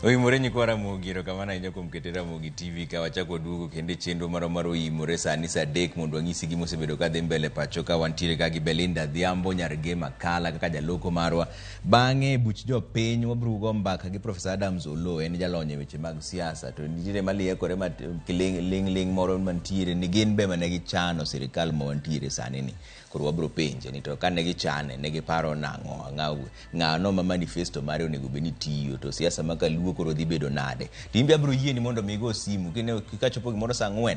Oimore nyikwara Mugiro kamana inyo kumketera Mugi TV ka wachako duogo kende chenro maro imore sani saa 3 mondo wanyisi gima osebedo ka dhi mbele pacho ka wantiere ka gi Belinda Dhiambo Nyarge Makala kaka jaloko marwa. Bang'e buch jopiny wabrugo mbaka gi Professor Adams Oloo, en jalony e weche mag siasa, to nitiere maliekore ling moro mantiere ni gin be mane gichano sirikal ma wantiere sani ni. Koro wabro penje ni to kane gichane ne giparo nang'o ng'ano ma manifesto mare onego beni tiyo to siasa makaluo koro dhi bedo nade. Timbe abro yie ni mondo migo simu kine kikachopo gimoro saa 4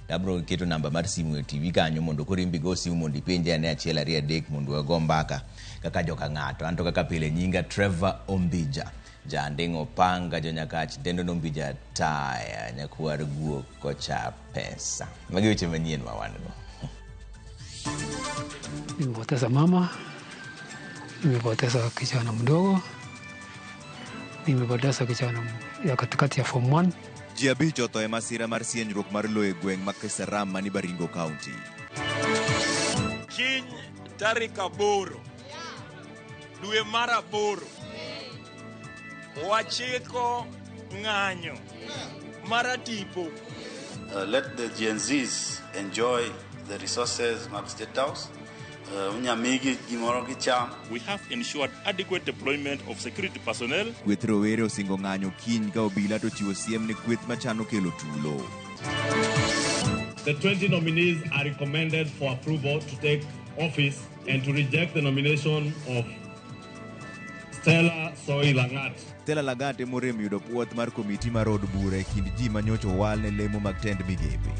abro keto namba mar simu e TV kanyo mondo koro imbigo simu mondo ipenje ane achiel ariyo adek mondo wago mbaka kaka joka ng'ato. Anto kaka pile nyinga Trevor Ombija, Jandingo Panga, Jonyakach Dendo Ombija Taya, Nyakwar Guok Kocha Pesa. Magi weche manyien ma wan go. Nimepoteza mama, nimepoteza kijana mdogo, nimepoteza kijana ya katikati ya form 1. Ji abich otho e masira mar sienyruok mar lowo e gweng' ma Kesaram mani Baringo County. Kiny tarik 8 dwe mar 8 wachiko ng'anyo mar tipo. Let the Gen Zs enjoy the resources of State House. We have ensured adequate deployment of security personnel. Kweth rowere osingo ng'anyo kiny ka obila to chiwo siem ne kweth machano kelo tulo. The 20 nominees are recommended for approval to take office and to reject the nomination of Stella Soi Langat. Stella Langat emorem yudo puoth mar komiti mar od bura e kind ji manyocho wal ne lemo mag tend migepe.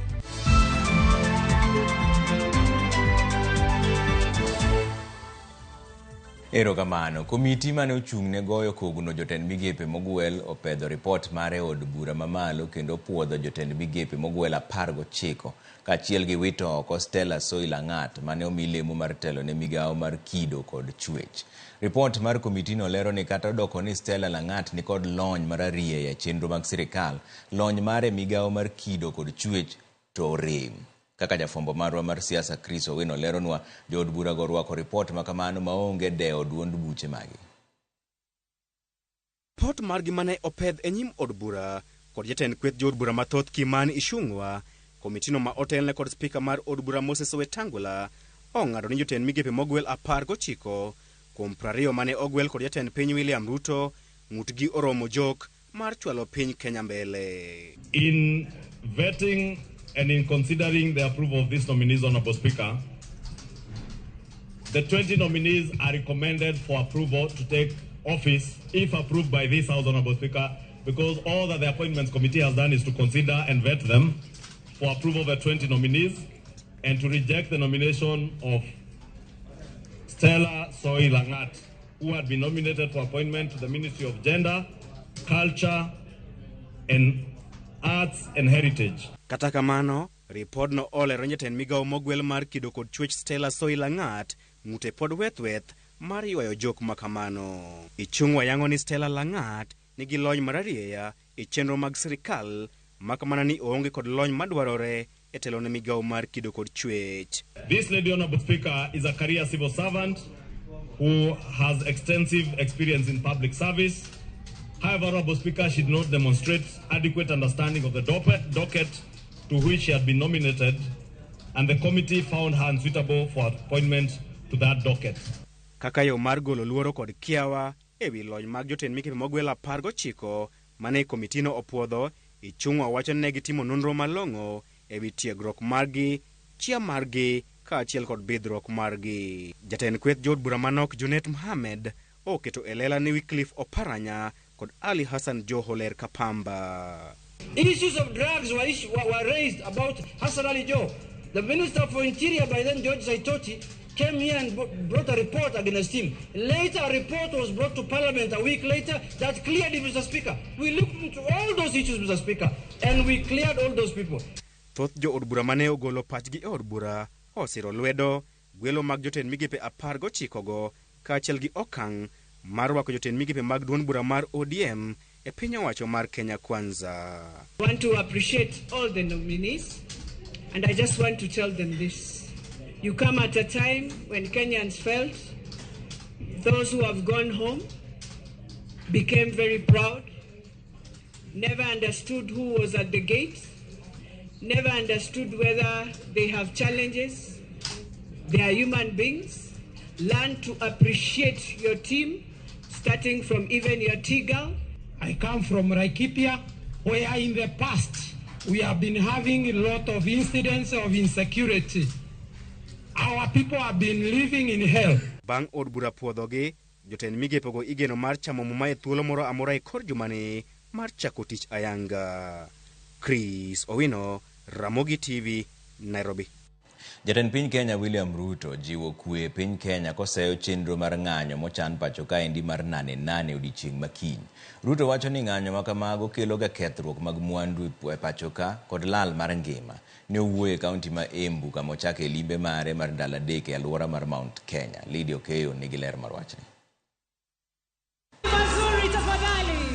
Erokamano, komiti mane ochung'ne goyo kogno jotend migepe mogwel opedho ripot mare od bura mamalo kendo puodho jotend migepe mogwel 19 kaachiel gi wito oko Stella Soi Langat mane omi lemo mar telo ne migawo mar kido kod chwech. Ripot mar komitino lero ni kata odoko ni Stella Langat ni kod lony mar ariyo e chenro mag sirikal, lony mare migawo mar kido kod chwech to rem. Kaka jafombo marwa mar siasa Chris Owino leronwa, jood bura go rwako ripot makamano maonge deo duond buche magi. Ripot margi mane opedh e nyim od bura kod jatend kweth jood bura mathoth Kimani Ichung'wa, komitino ma otelne kod spika mar od bura Moses Wetangula ong'ado ni jotend migepe mogwel 19 kuom 20 mane ogwel kod jatend piny William Ruto ng'utgi oromo jok mar chwalo piny Kenya mbele. In vetting and in considering the approval of these nominees, Honorable Speaker, the 20 nominees are recommended for approval to take office, if approved by this House, Honorable Speaker, because all that the Appointments Committee has done is to consider and vet them for approval of the 20 nominees and to reject the nomination of Stella Soi Langat, who had been nominated for appointment to the Ministry of Gender, Culture, and Arts and Heritage. Kata kamano, ripodno olero jatend migawo mogwel mar kido kod chwech Stella Soi Langat ng'ute pod weth mar ywayo jok makamano. Ichung'wa yango ni Stella Langat nigi lony mar ariyo e chenro mag sirikal, makamana ni oonge kod lony madwarore e telo ne migawo mar kido kod chwech. This lady, Honorable Speaker, is a career civil servant who has extensive experience in public service. However, Honorable Speaker, she did not demonstrate adequate understanding of the docket to which she had been nominated, and the committee found her unsuitable for appointment to that docket. Kaka yo mar golo luoro kod kiawa ewi lony mag jotend migepe mogwel 19 mane komitino opuodho, Ichung'wa wacho ni negitimo nonro malong'o ewi tiegruok margi, chia margi kaachiel kod bidhruok margi. Jatend kweth jood bura manok Junet Mohamed oketo elela ni Wycliffe Oparanya kod Ali Hassan Joho ler Kapamba. Issues of drugs were raised about Hassan Ali Joho. The Minister for Interior by then, George Saitoti, came here and brought a report against him. Later, a report was brought to Parliament a week later that cleared it, Mr. Speaker. We looked into all those issues, Mr. Speaker, and we cleared all those people. Thoth jo od bura mane ogolo pachgi e od bura osiro lwedo gwelo mag jotend migepe 19 go kaachiel gi okang' mar rwako jotend migepe mag duond bura mar ODM e piny owacho mar Kenya Kwanza. I want to appreciate all the nominees, and I just want to tell them this. You come at a time when Kenyans felt those who have gone home became very proud never understood who was at the gate, never understood whether they have challenges. They are human beings. Learn to appreciate your team, starting from even your T-girl. I come from Laikipia, where in the past we have been having a lot of incidents of insecurity. Our people have been living in hell. Bang' od bura puodhogi, jotend migepogo igeno mar chamo muma e thuolo moro amora e kor jumani mar chako tich ayanga. Chris Owino, Ramogi TV, Nairobi. Jatend piny Kenya William Ruto jiwo kwe piny Kenya koseyo chenro mar ng'anyo mochan pacho kaendi mar 8 odiechieng' makiny. Ruto wacho ni ng'anyo makamago kelo ga kethruok mag mwandu e pacho ka kod lal mar ngima. Ne owuoyo e kaunti ma Embu kama ochako e limbe mare mar ndalo adek e alwora mar Mount Kenya. Lydia Okeyo nigi ler mar wachni.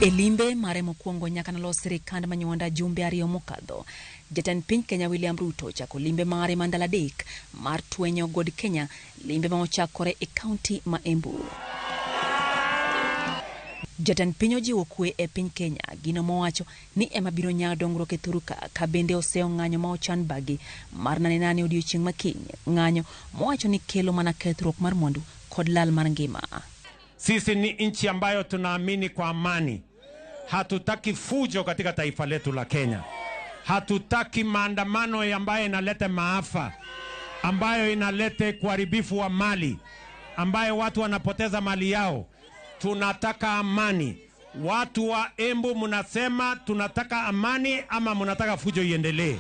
E limbe mare mokwongo nyaka nalos sirikand manyuanda jumbe 2 mokadho, jatend piny Kenya William Ruto chako limbe mare ma ndalo adek mar twenyo god Kenya, limbe ma ochakore e kaunti ma Embu. Jatend piny ojiwo kwe e piny Kenya, gino mowacho ni ema biro nyayo dongruok e thuruka ka bende oseo ng'anyo ma ochan bagi mar 8 odiechieng' makiny, ng'anyo mowacho ni kelo mana kethruok mar mwandu kod lal mar ngima. Sisi ni nchi ambayo tunaamini kwa amani. Hatutaki fujo katika taifa letu la Kenya. Hatutaki maandamano ambayo inaleta maafa, ambayo inaleta kuharibifu wa mali, ambayo watu wanapoteza mali yao. Tunataka amani. Watu wa Embu mnasema tunataka amani ama mnataka fujo iendelee?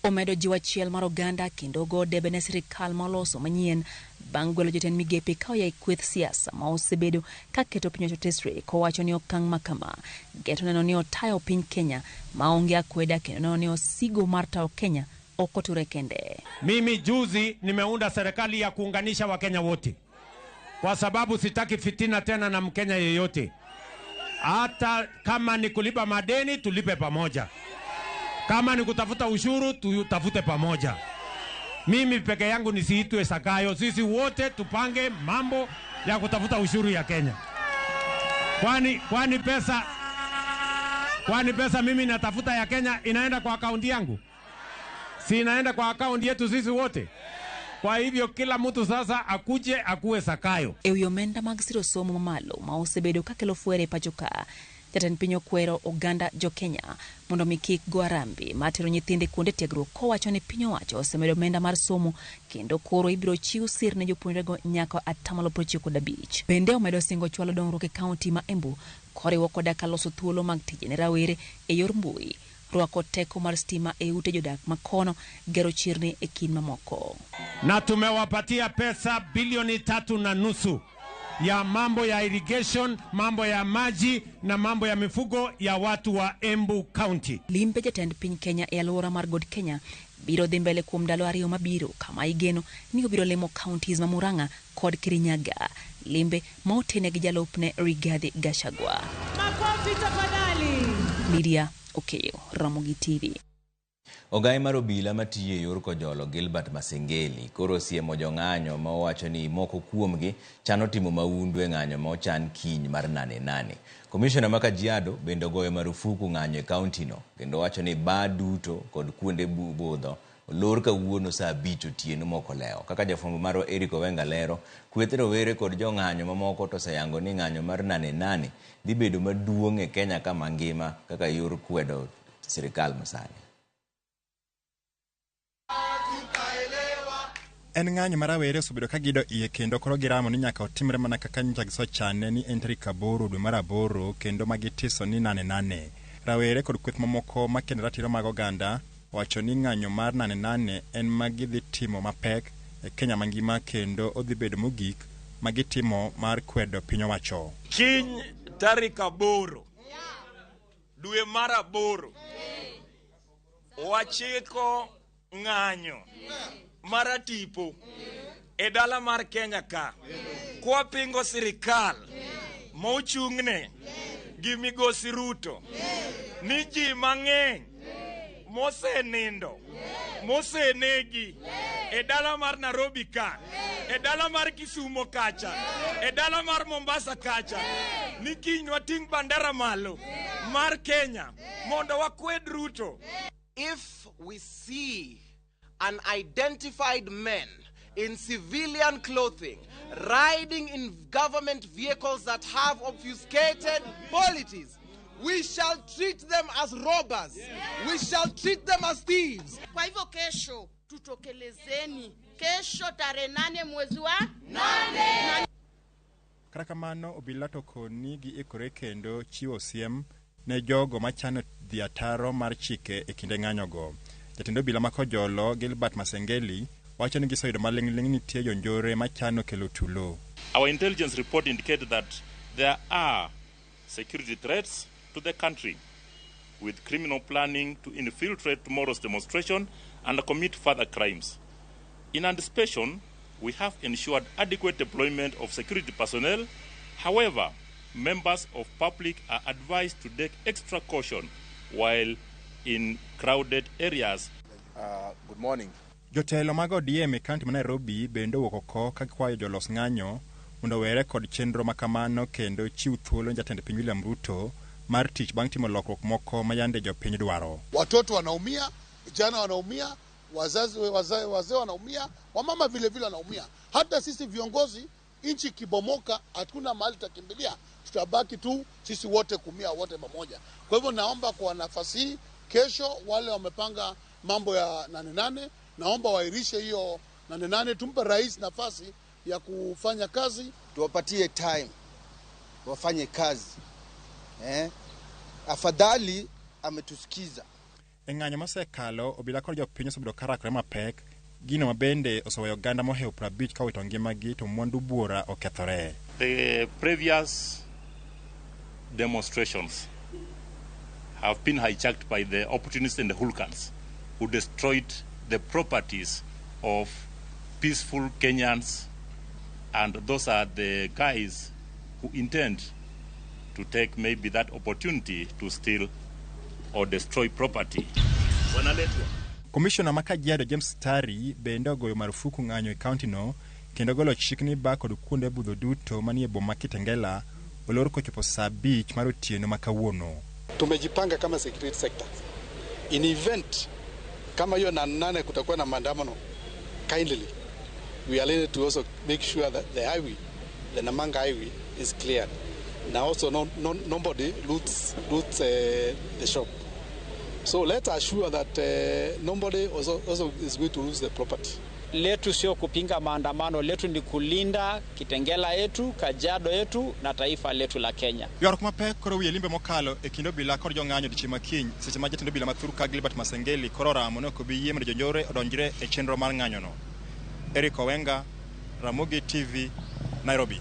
Omedo jiwa chiel mar oganda kendo go debe ne sirikal moloso manyien bang' gwelo jotend migepe ka oya kweth siasa ma osebedo ka keto piny otesre kowacho ni okang' makama geto neno ni otayo piny Kenya maonge akweda kendo neno ni osigo mar tayo Kenya okoture kende. Mimi juzi nimeunda serikali ya kuunganisha Wakenya wote, kwa sababu sitaki fitina tena na Mkenya yeyote. Hata kama ni kulipa madeni tulipe pamoja, kama ni kutafuta ushuru tutafute pamoja. Mimi peke yangu nisiitwe Sakayo. Sisi wote tupange mambo ya kutafuta ushuru ya Kenya. Kwani pesa mimi natafuta ya Kenya inaenda kwa akaunti yangu? Si inaenda kwa akaunti yetu sisi wote? Kwa hivyo kila mtu sasa akuje akuwe Sakayo. Ewi omenda mag siro somo mamalo ma osebedo ka kelo fuere pachoka, jatend piny okwero oganda jo Kenya mondo mi kik go arambi matero nyithinde kuonde tiegruok kowacho ni piny owacho osemedo omenda mar somo kendo koro ibiro chiw sir ne jopuonjrego nyaka 95%. Bende omedo singo chwalo dongruok e kaunti ma Embu koriwo koda ka loso thuolo mag tije ne rawere e yor mbui, rwako teko mar stima e ute jodak makono, gero chirni e kin mamoko. Na tumewapatia pesa bilioni 3.5 ya mambo ya irrigation, mambo ya maji na mambo ya mifugo ya watu wa Embu County. Limbe jatend piny Kenya e alwora mar god Kenya biro dhi mbele kuom ndalo 2 mabiro kama igeno ni obiro lemo counties ma Murang'a kod Kirinyaga, limbe ma otene gi jalupne Rigathi Gachagua. Makofi tafadhali. Lydia Okeyo, Ramogi TV. Ogai mar obila matiyo e yor kojolo Gilbert Masengeli koro siemo jong'anyo ma owacho ni moko kuomgi chano timo maundu e ng'anyo ma ochan kiny mar 8. Komishona ma Kajiado bende ogoyo marufuku ng'anyo e kaunti no kendo wacho ni bar duto kod kuonde budho olor kawuono saa 5 otieno moko leo. Kaka jafwambo marwa Eric Owenga lero, kweth rowere kod jong'anyo mamoko to oseyango ni ng'anyo mar 8 dhi bedo maduong' e Kenya ka mangima kaka yor kwedo sirikal masani. En ng'anyo mar rawere osebedo ka gido iye kendo koro giramo ni nyaka otimre mana kaka nyocha gisochane ni en tarik 8 dwe mar 8 kendo magitiso ni 8. Rawere kod kweth mamoko makendo ratiro mag oganda wacho ni ng'anyo mar 8 en magidhi timo mapek e Kenya mangima kendo odhi bedo mogik magitimo mar kwedo piny owacho. Kiny tarik 8 dwe mar 8 wachiko ng'anyo maratipo e dala mar Kenya ka kwa pingo sirikal mochungne gi migosi Ruto ni ji mang'eny mosenindo mosenegi e dala mar Nairobi ka, e dala mar Kisumo kacha, e dala mar Mombasa kacha, ni kiny wating bandera malo mar Kenya mondo wakwed Ruto. If we see an identified men in civilian clothing riding in government vehicles that have obfuscated politics, we shall treat them as robbers. We shall treat them as thieves. Kwa hivyo kesho tutokelezeni. Kesho tarehe 8 mwezi wa 8. Kata kamano obila to koni gi ikore kendo chiwo siem ne jogo machano dhi ataro mar chike e kinde ng'anyogo. Jatend obila ma Kojolo Gilbert Masengeli wacho ni gisoyudo maling'ling nitie jonjore machano kelo tulo. Our intelligence report indicated that there are security threats to the country, with criminal planning to infiltrate tomorrow's demonstration and commit further crimes. In anticipation, we have ensured adequate deployment of security personnel. However, members of public are advised to take extra caution while in crowded areas. Good morning. Jotelo mag ODM e kaunti ma Nairobi bende owuok oko ka kwayo jolos ng'anyo mondo were kod chenro makamano kendo chiw thuolo ne jatend piny William Ruto mar tich bang' timo lokruok moko ma yande jopiny dwaro. Watoto wanaumia, vijana wanaumia, wazee wanaumia, wamama vile vile wanaumia. Hata sisi viongozi, nchi kibomoka, hatuna mahali tutakimbilia, tutabaki tu sisi wote kumia wote pamoja. Kwa hivyo naomba kwa nafasi hii, kesho wale wamepanga mambo ya 8-8, naomba wairishe hiyo 8-8, tumpe rais nafasi ya kufanya kazi, tuwapatie time wafanye kazi. Afadhali ametusikiza. Eng'anyo mosekalo obila kod jopiny osebedo karakore mapek, gino mabende oseweyo oganda mohew 50 ka wito ngimagi to mwandu buora okethore. The previous demonstrations have been hijacked by the opportunists and the hooligans who destroyed the properties of peaceful Kenyans, and those are the guys who intend to take maybe that opportunity to steal or destroy property. Commissioner ma Kajiado James Tari bende ogoyo marufuku ng'anyo e kaunti no kendo golo chik ni ba kod kuonde budho duto manie boma Kitengela olor kochopo saa 5 mar otieno ma kawuono. Tumejipanga kama security sector. In event kama hiyo 8 kutakuwa na maandamano, kindly we are ready to also make sure that the highway, the Namanga highway, is cleared. Now also nobody loots the shop. So let's assure that nobody also is going to lose the property. Letu sio kupinga maandamano, letu ni kulinda Kitengela yetu, Kajiado yetu na taifa letu la Kenya. Yorok mapek koro wiye limbe mokalo e kindo bila kod jong'anyo dichi makiny seche ma jatend bila mathuru ka Gilbert Masengeli koro ramo ne ko bi yie mondo jonjore odonjre e chenro mar ng'anyo no. Eric Owenga, Ramogi TV, Nairobi.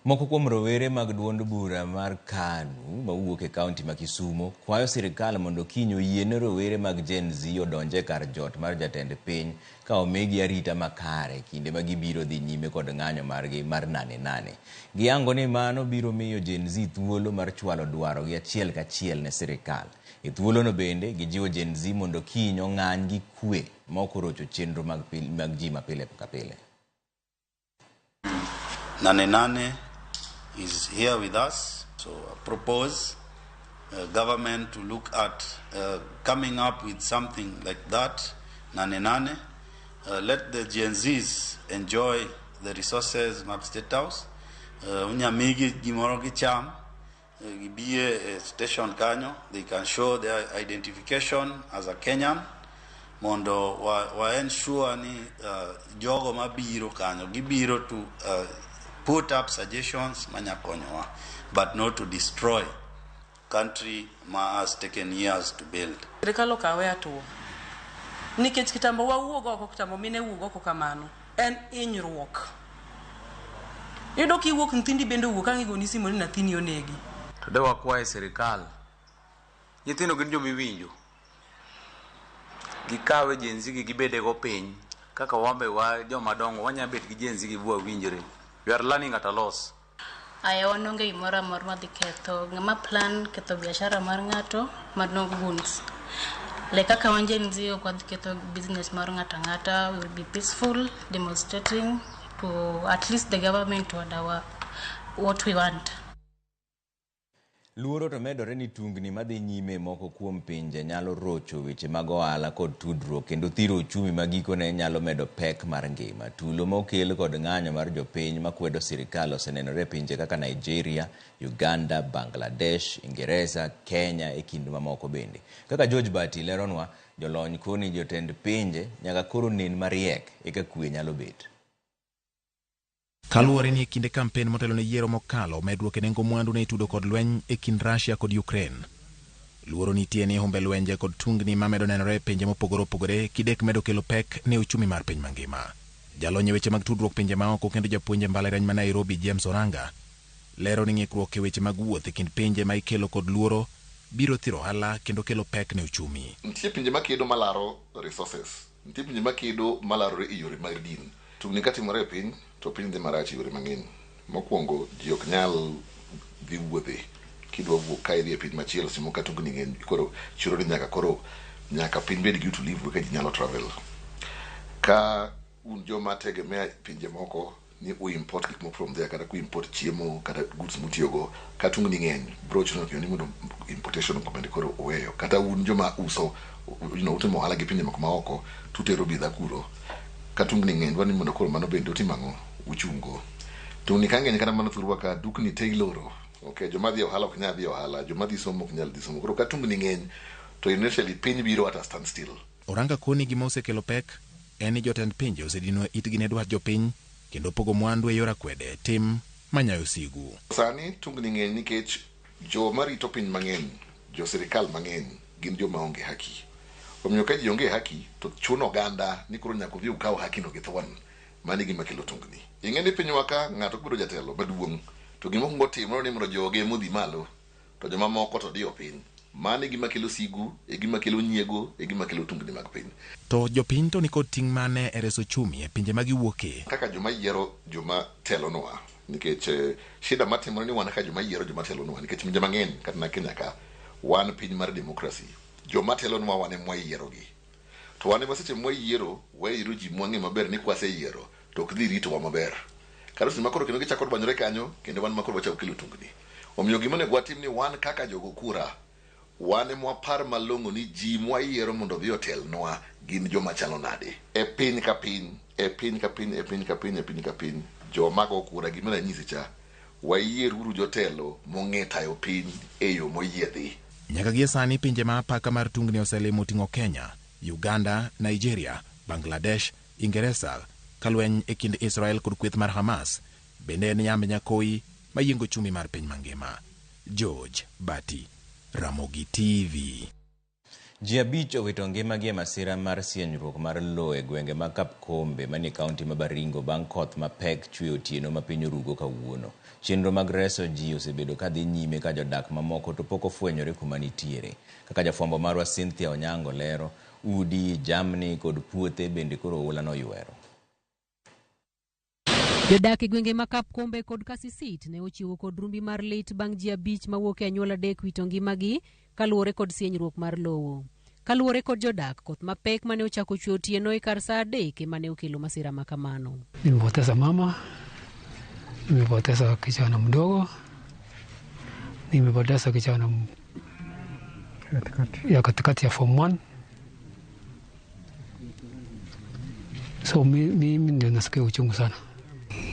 Moko kuom rowere mag duond bura mar KANU mawuok e kaunti ma Kisumo kwayo sirikal mondo kiny oyiene rowere mag Gen Z odonje kar jot mar jatend piny ka omigi arita makare kinde ma gibiro dhi nyime kod ng'anyo margi mar 8-8. Giyango ni mano biro miyo Gen Z thuolo mar chwalo dwaro gi achiel kachiel ne sirikal. E thuolo no bende gijiwo Gen Z mondo kiny ong'any gi kwe moko rocho chenro mag ji mapile ka pile. 8-8 is here with us, so I propose government to look at coming up with something like that, 8-8. Let the Gen Zs enjoy the resources of State House. Unyamigi gimoro gicham, gibiye station kanyo, they can show their identification as a Kenyan. Mondo wa ensure ni jogo mabiro kanyo, gibiro to put up suggestions manyakonyowa, but not to destroy country has taken years to build. Serikal okawe atuo nikech kitambo wawuok oko, kitambo mine wuok oko kamano en hinyruok. Yudo kiwuok nyithindi bende wuok ang' igoni simu ni nathini onegi. To de wakwaye sirikal nyithindo gin jomiwinjo, gikawe Gen Z gi gibede go piny kaka wambe wa jomadongo wanyabet gi Gen Z gi bua winjre. We are learning at a loss. Ayawan onge imora mor madhi ketho ngama plan ketho biashara mar ng'ato madongo guns. Le kaka Gen Z ok wadhi ketho business mar ng'ata, we will be peaceful, demonstrating to at least the government to what we want. Luoro to medore ni tungni madhi nyime moko kuom pinje nyalo rocho weche mag ohala kod tudruok kendo thiro uchumi magikone nyalo medo pek mar ngima. Tulo mokel kod ng'anyo mar jopiny makwedo sirikal osenenore pinje kaka Nigeria, Uganda, Bangladesh, Ingereza, Kenya e kind mamoko bende. Kaka George Bati leronwa, jolony koni jotend pinje nyaka koro nen mariek eka kwe nyalo bet. Kaluwore ni e kinde kampen motelo ne yiero mokalo medruok e nengo mwandu ne itudo kod lweny e kind Russia kod Ukraine. Luoro nitie ni humbe lwenje kod tungni mamedo nenore e pinje mopogore opogore kidek medo kelo pek ne uchumi mar piny mangima. Jalony e weche mag tudruok pinje maoko kendo japuonj e mbalariany ma Nairobi James Oranga lero ni ng'ikruok e weche mag wuoth e kind pinje ma ikelo kod luoro biro thiro ohala kendo kelo pek ne uchumi. Nitie pinje makedo malaro resources, nitie pinje makedo malarore e yore mag din. Tungni katimore e piny to piny dhi marach yore mang'eny. Mokwongo ji ok nyal dhi wuothe kidwa wuok ka idhi e piny machielo simo ka tungni ng'eny koro chiro ni nyaka piny bed gi utulivu ka ji nyalo travel. Ka un joma tegemea pinje moko ni import gik moko from there kata ku import chiemo kata goods mutiyogo ka tungni ng'eny bro chuno ni mondo importation ko bende koro oweyo kata un joma uso utimo ohala gi pinje moko maoko tutero bidha kuro ka tungni ng'eny dwani mondo koro mano bende otimang'o uchungo. Tungni ka ng'eny kata mano thurwa ka dukni te iloro. Okay, joma dhi ohala ok nyal dhi ohala, joma dhi somo ok nyal dhi somo. Koro ka tungni ng'eny to initially piny biro at a standstill. Oranga koni gima osekelo pek en ni jotend pinje osedino itgi ne dwach jopiny kendo pogo mwandu e yor akwede tim manyayo sigu. Sani tungni ng'eny nikech joma rito piny mang'eny, jo sirikal mang'eny gin joma onge haki. Omiyo ka ji onge haki to chuno oganda ni koro nyaka dhi ukaw haki no gi thuon. Mani gima kelo tungni. Ing'e ni pinywa ka ng'ato biro jatelo maduong' to gima okwongo timo ni mondo joge modhi malo to joma moko to diyo piny. Mani gima kelo sigu, e gima kelo nyiego, e gima kelo tungni mag piny. To jopiny to nikod ting' mane e reso chumi e pinje ma giwuoke. Kaka joma yiero joma telonwa nikech shida matimore ni wan kaka joma yiero joma telonwa nikech pinje mang'eny kata na Kenya ka wan piny mar demokrasi. Joma telonwa wan ema wayierogi. To wan ema seche mwayiero wayiro ji mwang'e maber ni kwaseyiero to ok dhi ritowa maber. Karo seche makoro kendo gichako dwanyore kanyo kendo wan makoro wachako kelo tungni. Omiyo gima onego watim ni wan kaka jogo kura wan ema wapar malong'o ni ji mwayiero mondo dhi otelnwa gin joma chalo nade. E piny ka piny, e piny ka piny, e piny ka piny, e piny ka piny, joma go kura gima nanyisi cha wayier uru jotelo mong'e tayo piny e yo moyiedhi. Nyaka gie sani pinje ma apaka mar tungni oselimo ting'o Kenya, Uganda, Nigeria, Bangladesh, Ingereza, kalweny e kind Israel kod kweth mar Hamas, bende en yambe nyakoi mayiengo chumi mar piny mangima. George Bati, Ramogi TV. Ji abich owito ngimagi e masira mar sienyruok mar lowo e gwenge ma Kapkombe manie kaunti ma Baringo bang' koth mapek chwe otieno ma piny orugo kawuono. Chenro mag reso ji osebedo ka dhi nyime ka jodak mamoko to pok ofwenyore kuma nitiere. Kaka jafwambo marwa Cynthia Onyango lero, udi, jamni kod puothe bende koro oula noywero. Jodak e gwenge ma Kapkombe kod Kasisit ne ochiwo kod rumbi mar lit bang' ji abich mawuok e anyuola adek wito ngimagi kaluwore kod sienyruok mar lowo. Kaluwore kod jodak, koth mapek mane ochako chwe otieno e kar saa 3 mane okelo masira makamano. Nimepoteza mama, nimepoteza kijana mdogo, nimepoteza kijana katikati ya form 1. So mimi ndio nasikia uchungu sana.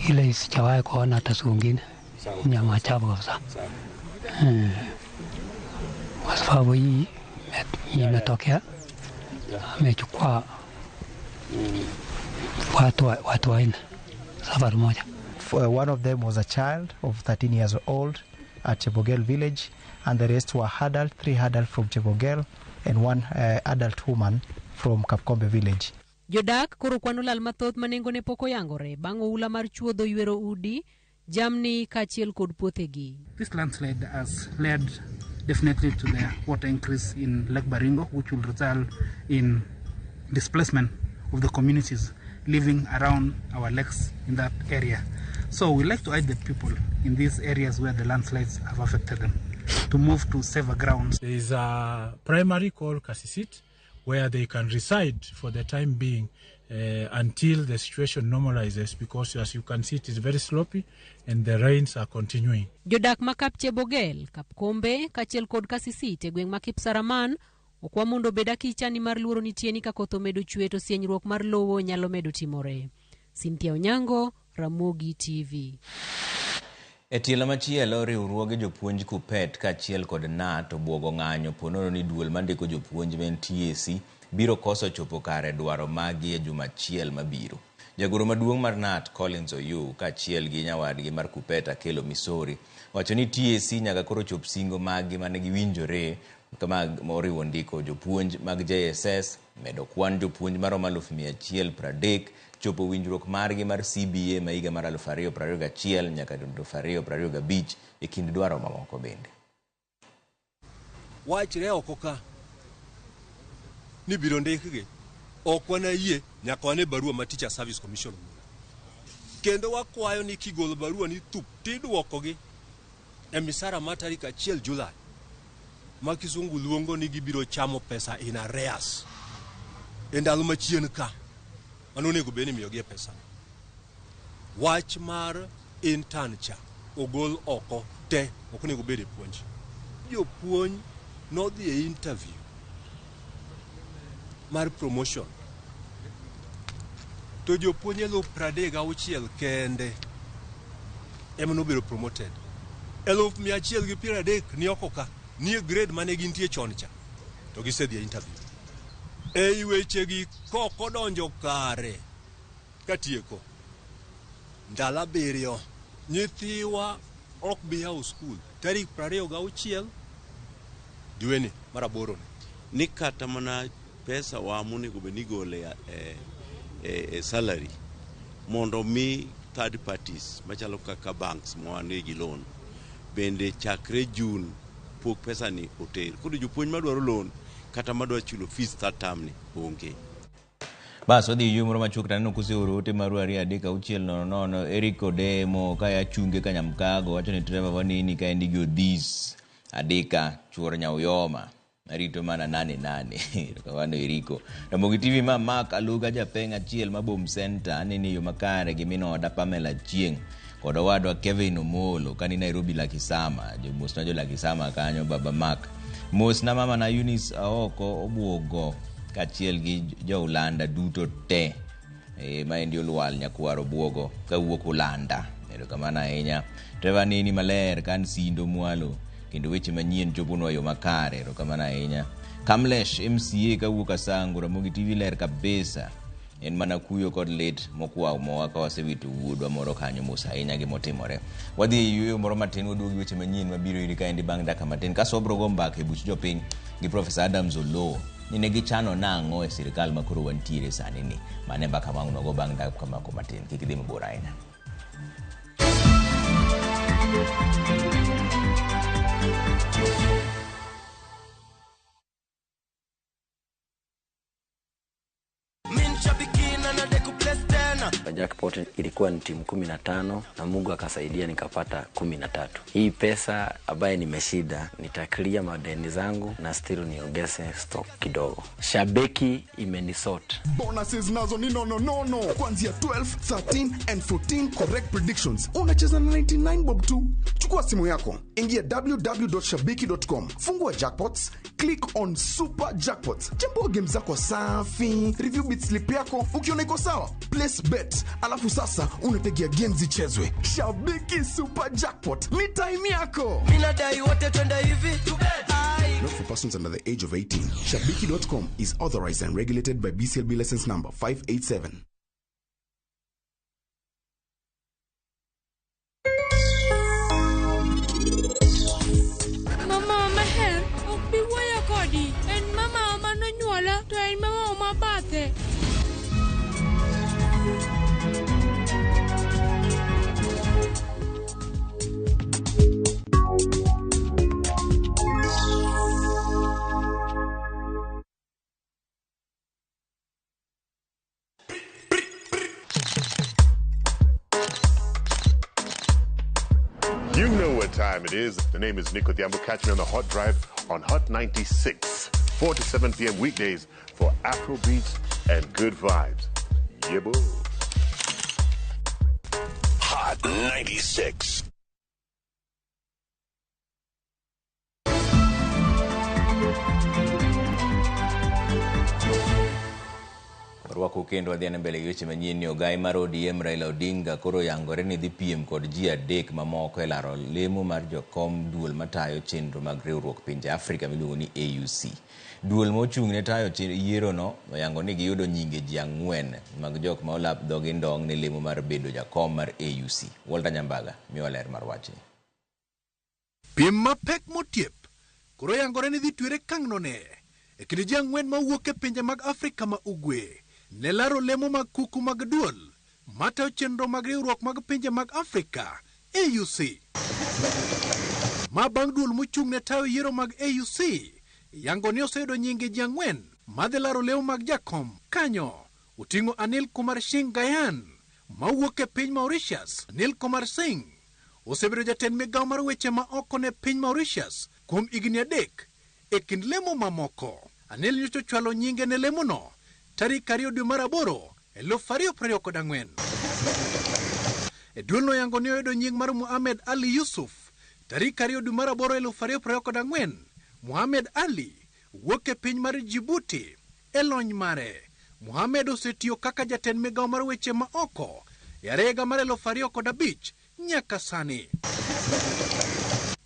Ile sijawahi kuona hata siku nyingine. Nyama ajabu kabisa. Kwa sababu hii imetokea, amechukua watu wanne safari moja. One of them was a child of 13 years old at Chebogel village, and the rest were adult, 3 adults from Chebogel and 1 adult woman from Kapkombe village. Jodak koro kwano lal mathoth manengo ne poko yangore bang' oula mar chuodho ywero udi, jamni kachiel kod puothegi. This landslide has led definitely to the water increase in Lake Baringo, which will result in displacement of the communities living around our lakes in that area. So we like to urge the people in these areas where the landslides have affected them to move to safer grounds. There is a primary called Kasisit, where they can reside for the time being until the situation normalizes, because as you can see it is very sloppy and the rains are continuing. Jodak ma Kap Chebogel, Kapkombe, kachiel kod Kasisit e gweng' ma Kipsaraman okwa mondo beda kichani mar luoro nitie ni ka koth omedo chwe to sienyruok mar lowo nyalo medo timore. Cynthia Onyango, Ramogi TV. E tielo machielo, riwruoge jopuonj KUPPET kachiel kod NAT obwogo ng'anyo ponono ni duol mandiko jopuonj men TSC biro koso chopo kare dwaro magi e juma achiel mabiro. Jagoro maduong' mar NAT Collins Oyu kachiel gi nyawadgi mar KUPPET Akelo Misori wacho ni TSC nyaka koro chop singo magi mane giwinjore kama moriwo ndiko jopuonj mag JSS, medo kwan jopuonj maromo 130, chopo winjruok margi mar CBA ma higa mar 2021 nyaka 2025 e kind dwaro mamoko bende. Wachre oko ka ni biro ndikgi ok wana yie nyaka wane barua ma Teacher Service Commission. Kendo wakwayo ni kigolo barua ni tup tidwokogi e misara ma tarik 1 Julai ma kisungu luongo ni gibiro chamo pesa in arrears e ndalo machien ka anonego beni miyogi pesa. Wach mar intern cha ogol oko te ok onego bede puonj. Jopuonj nodhi e interview mar promotion to jopuonj 36,000 kende ema nobiro promoted. 130 ni oko ka ni grade mane gintie chon cha to gisedhi e interview. E wechegi koko donjo kare katieko ndala 7 nyithiwa ok bi yawo skul tarik 26 dweni mar 8 ni kata mana pesa wa monego be ni gole salary mondo mi third parties machalo kaka banks moanegi loan bende chakre June pok pesa ni oter. Koro jopuonj madwaro loan kata madwa chulo fees that term ni onge. Bas odhi yumoro machukra no kuseoro ote maru 2-6-00 Eric Odemo kaya chunge Kanyamkago wacho ni driver wanini ka endi gi odhis adeka chuor Nyauyoma arito mana 88 kawano Eriko Ramogi TV ma Mark Aluga japeng achiel mabom center anini yo makare gi minoda Pamela Chieng kod owadwa Kevin Omolo kani Nairobi Lakisama jomos na jo Lakisama kanyo baba Mark mos na mama na Eunice Aoko obwogo kachiel gi jo-Ulanda duto te ma endi Olwal nyakwaro bwogo kawuok Ulanda erokamano ahinya Trevor Nini maler kan Sindo Mwalo kendo weche manyien choponwa yo makare erokamano ahinya Kamlesh MCA kawuok Asango Ramogi TV ler kabisa en mana kuyo kod lit mokwaw mowaka wasewito wuodwa moro kanyo mos ahinya gi motimore. Wadhi yuyo moro matin waduogi weche manyien mabiro iri kaendi bang' dakika matin kasobro go mbaka e buch jopiny gi Professor Adams Oloo ni ne gichano nang'o e sirikal makoro wantiere sani ni mane mbaka mang'unogo bang' dakika mako matin kik idhi mabor ahinya. Jackpot ilikuwa ni timu 15 na Mungu akasaidia nikapata 13. Hii pesa ambaye nimeshida nitaklia madeni zangu na still niongeze stock kidogo. Shabeki imenisort. Bonuses nazo ni no. Kuanzia 12, 13 and 14 correct predictions. Unacheza na 99 bob tu. Chukua simu yako, ingia www.shabiki.com. Fungua jackpots, click on super jackpots. Chambua game zako safi, review bit slip yako, ukiona iko sawa, place bet. Alafu sasa unategea game zichezwe. Shabiki super jackpot ni time yako. Mina dai wote twende hivi. Not for persons under the age of 18. Shabiki.com is authorized and regulated by BCLB license number 587. Mama maher ok bi wuoyo kodi. En mama ma nonyuola to en mama ma bathe. You know what time it is. The name is Nico Diambo. Catch me on the Hot Drive on Hot 96. 4 to 7 p.m. weekdays for Afro beats and good vibes. Yeah, boy. Hot 96. Rwako kendo adhiana mbele gi weche manyien ni ogai mar ODM Raila Odinga koro yangore ni dhi piem kod ji adek mamoko e laro lemo mar jokom duol matayo chenro mag riwruok pinje Afrika miluongo ni AUC. Duol mochung' ne tayo yiero no oyango ni giyudo nyinge ji 4 mag jok ma olap dhogi ndong' ne lemo mar bedo jakom mar AUC. Walter Nyambaga miwa ler mar wachni. Piem mapek motiep koro yangore ni dhi twere kang'none e kind ji 4 mawuok e pinje mag Afrika ma ugwe ne laro lemo mag kuku mag duol matayo chenro mag riwruok mag pinje mag Afrika AUC. Ma bang' duol mochung' ne tayo yiero mag AUC yango ni oseyudo nyinge ji 4 madhi laro lemo mag jakom kanyo uting'o Anil Kumar Singh Gayan mawuok e piny Mauritius. Anil Kumar Singh osebedo jatend migawo mar weche ma oko ne piny Mauritius kuom higni 3 e kind lemo mamoko. Anil nyocha chwalo nyinge ne lemono tarik 2 dwe mar 8 2024. E duolno yango ni oyudo nying mar Muhammad Ali Yusuf tarik 2 dwe mar 8 2024. Muhammad Ali wuok e piny mar Djibouti e lony mare. Muhammad osetiyo kaka jatend migawo mar weche ma oko e higa mar 2005 nyaka sani.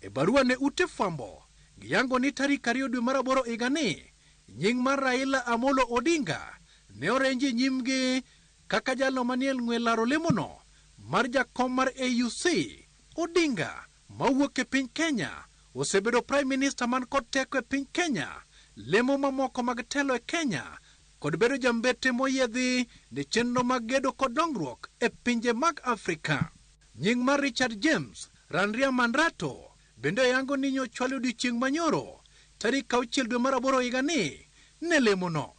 E barua ne ute fwambo giyango ni tarik 2 dwe mar 8 higani nying mar Raila Amolo Odinga ne orenji nyimgi kaka jalo manie ng'we laro lemono mar jakom mar AUC. Odinga mawuok e piny Kenya osebedo prime minister man kod teko e piny Kenya, lemo mamoko mag telo e Kenya kod bedo jambete moyiedhi ne chenro mag gedo kod dongruok e pinje mag Afrika. Nying mar Richard James Randria Mandrato bende yango ni nyochwalo odiochieng' manyoro tarik 6 dwe mar 8 higani ne lemono.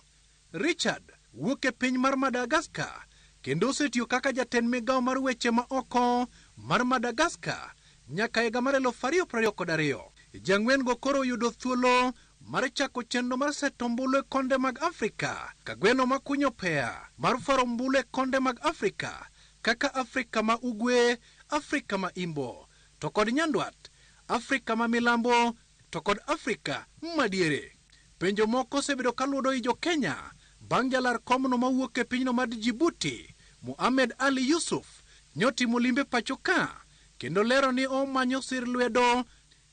Richard wuok e piny mar Madagascar kendo osetiyo kaka jatend migawo mar weche ma oko mar Madagascar nyaka higa mar 2022. Jang'wen go koro oyudo thuolo mar chako chenro mar seto ombulu e konde mag Afrika ka gweno makunyo pea mar faro ombulu e konde mag Afrika kaka Afrika ma ugwe, Afrika ma imbo, to kod nyandwat, Afrika ma milambo, to kod Afrika ma diere. Penjo moko osebedo kaludo i jo Kenya bang' jalar komno mawuok e pinyno mar Djibouti Muhammad Ali Yusuf nyotimo limbe pacho ka kendo lero ni omanyo sir lwedo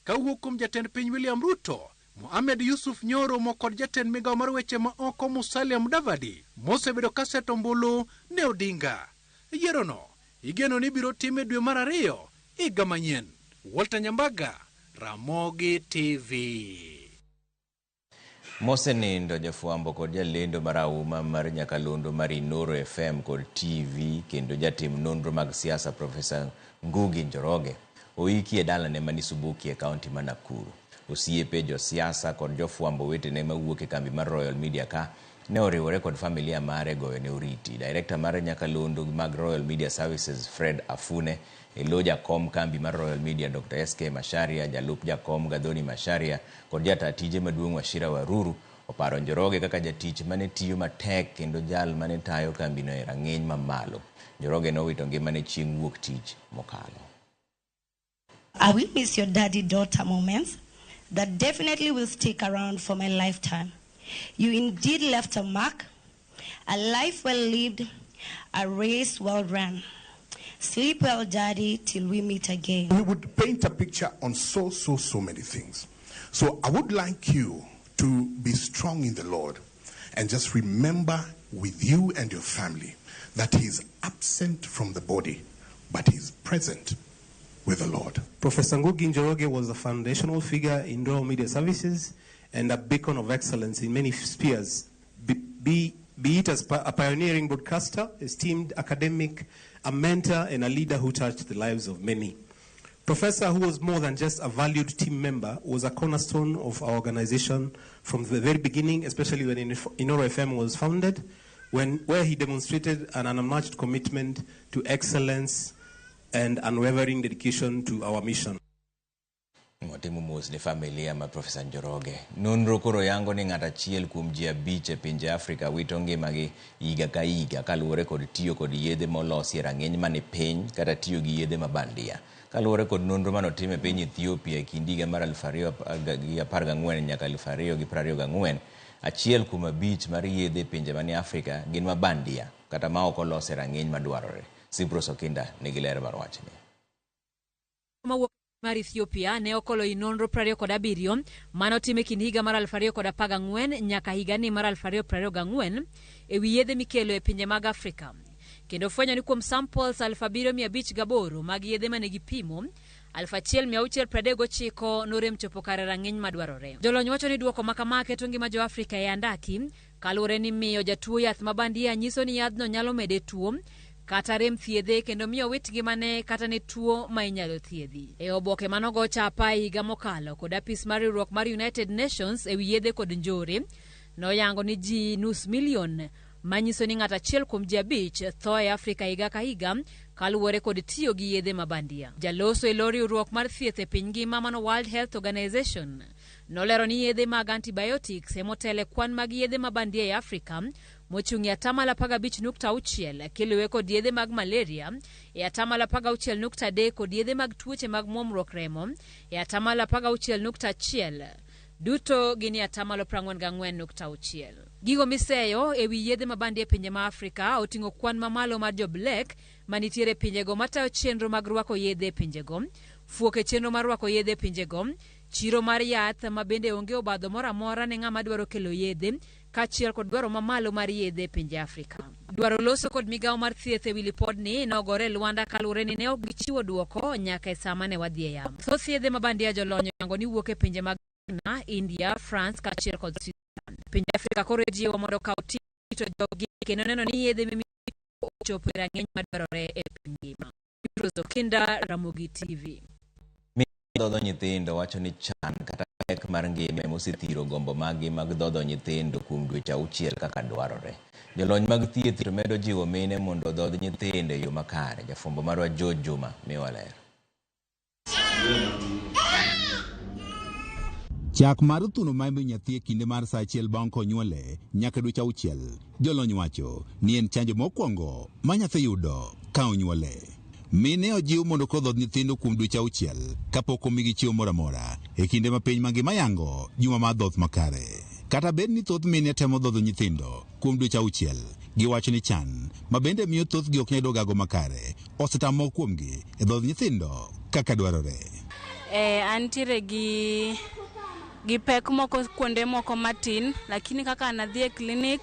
kawuok kuom jatend piny William Ruto. Muhammad Yusuf nyoromo kod jatend migawo mar weche ma oko Musalia Mudavadi mosebedo kaseto ombulu ne Odinga. Yierono igeno ni biro time dwe mar 2 higa manyien. Walter Nyambaga, Ramogi TV. Mosenindo jafwambo kod jalendo marahuma mar nyakalondo mar Inoro FM kod TV kendo jatim nonro mag siasa Profesa Ngugi Njoroge oiki e dalane mani Subuki e kaunti ma Nakuru. Osiepe jo siasa kod jofwambo wetene mawuok e kambi mar Royal Media ka ne oriwore kod familia mare goyo ne oriti. Director mar nyakalondo mag Royal Media Services Fred Afune, elo jakom kambi mar Royal Media Dr. SK Masharia, jalup jakom Gadhoni Masharia kod jata tije maduong' Wachira Waruru oparo Njoroge kaka jatich mane tiyo matek kendo jal mane tayo kambi no e rang'iny mamalo. Njoroge nowito ngimane chieng' wuok tich mokalo. I will miss your daddy-daughter moments that definitely will stick around for my lifetime. You indeed left a mark, a life well lived, a race well run. Sleep well, Daddy, till we meet again. We would paint a picture on so many things. So I would like you to be strong in the Lord and just remember with you and your family that he is absent from the body, but he is present with the Lord. Professor Ngugi Njoroge was a foundational figure in Royal Media Services and a beacon of excellence in many spheres, be it as a pioneering broadcaster, esteemed academic, a mentor, and a leader who touched the lives of many. Professor, who was more than just a valued team member, was a cornerstone of our organization from the very beginning, especially when Inoro FM was founded, where he demonstrated an unmatched commitment to excellence and unwavering dedication to our mission. Mwatimu mos ni familia ma Profesa Njoroge. Nonro koro yango ni ng'ata achiel kuom ji 5 e pinje Afrika wito ngimagi higa ka higa kaluwore kod tiyo kod yedhe molosi e rang'iny mani piny kata tiyo gi yedhe mabandia. Kaluwore kod nonro manotim e piny Ethiopia e kind higa mar 2014 nyaka 2024, achiel kuom 5 mar yedhe pinje mani Afrika gin mabandia kata ma ok olos e rang'iny madwarore. Cyprus Okinda nigi ler mar wachni. Mar Ethiopia ne okolo nonro 27 manotim e kind higa mar 2014 nyaka higa ni mar 2024 e wi yedhe mikelo e pinje mag Afrika. Kendo fwenyo ni kuom samples 7,508 mag yedhe mane gipimo, 1,639 norem chopo kare rang'iny madwarore. Jolony wacho ni duoko makama keto ngima jo Afrika e andaki kaluwore ni miyo jatuo yath mabandia nyiso ni yadhno nyalo mede tuo kata rem thiedhe kendo miyo wit ngimane kata ne tuo ma inyalo thiedhi. E oboke manogo chapa higa mokalo kod apis mar riwruok mar United Nations e wi yedhe kod njore noyango ni ji nus milion manyiso ni ng'ata achiel kuom ji 5 tho e Afrika higa ka higa kaluwore kod tiyo gi yedhe mabandia. Jaloso e lori riwruok mar thieth e piny ngima mano World Health Organization nolero ni yedhe mag antibiotics emotele kwan mag yedhe mabandia e Afrika mochungi 15.6 kiluwe kod yedhe mag malaria e 16.3 kod yedhe mag tuoche mag muomruok remo e 16.1 duto gini 44.6. Gigo miseyo e wi yedhe mabandia e pinje ma Afrika oting'o kwan mamalo mar jo black manitiere pinjego matayo chenro mag rwako yedhe e pinjego, fuok e chenro mar rwako yedhe e pinjego, chiro mar yath ma bende onge obadho moramora ne ng'ama dwaro kelo yedhe kachiel kod dwaro mamalo mar yedhe e pinje Afrika. Dwaro loso kod migawo mar thieth e wi lipodni nogore Luanda kaluwore ni ne ok gichiwo duoko nyaka e sama ne wadhi e yamo. Thoth yedhe mabandia jolony yango ni wuok e pinje mag India, France kachiel kod Switzerland. Pinje Afrika koro jiwo mondo kaw tito jogi kendo neno ni yedhe chopo e rang'iny madwarore e piny ngima. Cyprus Okinda, Ramogi TV. Dhodho nyithindo wacho ni chan kata pek mar ngima mosethiro gombo magi mag dhodho nyithindo kuom dweche 6 kaka dwarore. Jolony mag thieth to medo jiwo mine mondo dhodh nyithindo e yo makare. Jafwambo marwa George Juma miwa ler. Chak mar thuno ma imiyo nyathi e kinde mar saa achiel bang' konyuole nyaka dweche 6. Jolony wacho ni en chanjo mokwongo ma nyathi yudo ka onyuole. Mine ojiw mondo kodhodh nyithindo kuom dweche 6 kapok omigi chiemo moro amora e kinde ma piny mangima yango juma mar dhoth makare. Kata bed ni thoth mine temo dhodho nyithindo kuom dweche 6, giwacho ni chan ma bende miyo thoth gi ok nyal dogago makare osetamo kuomgi e dhodh nyithindo kaka dwarore. Antiere gi pek moko kuonde moko matin, lakini kaka anadhi e klinik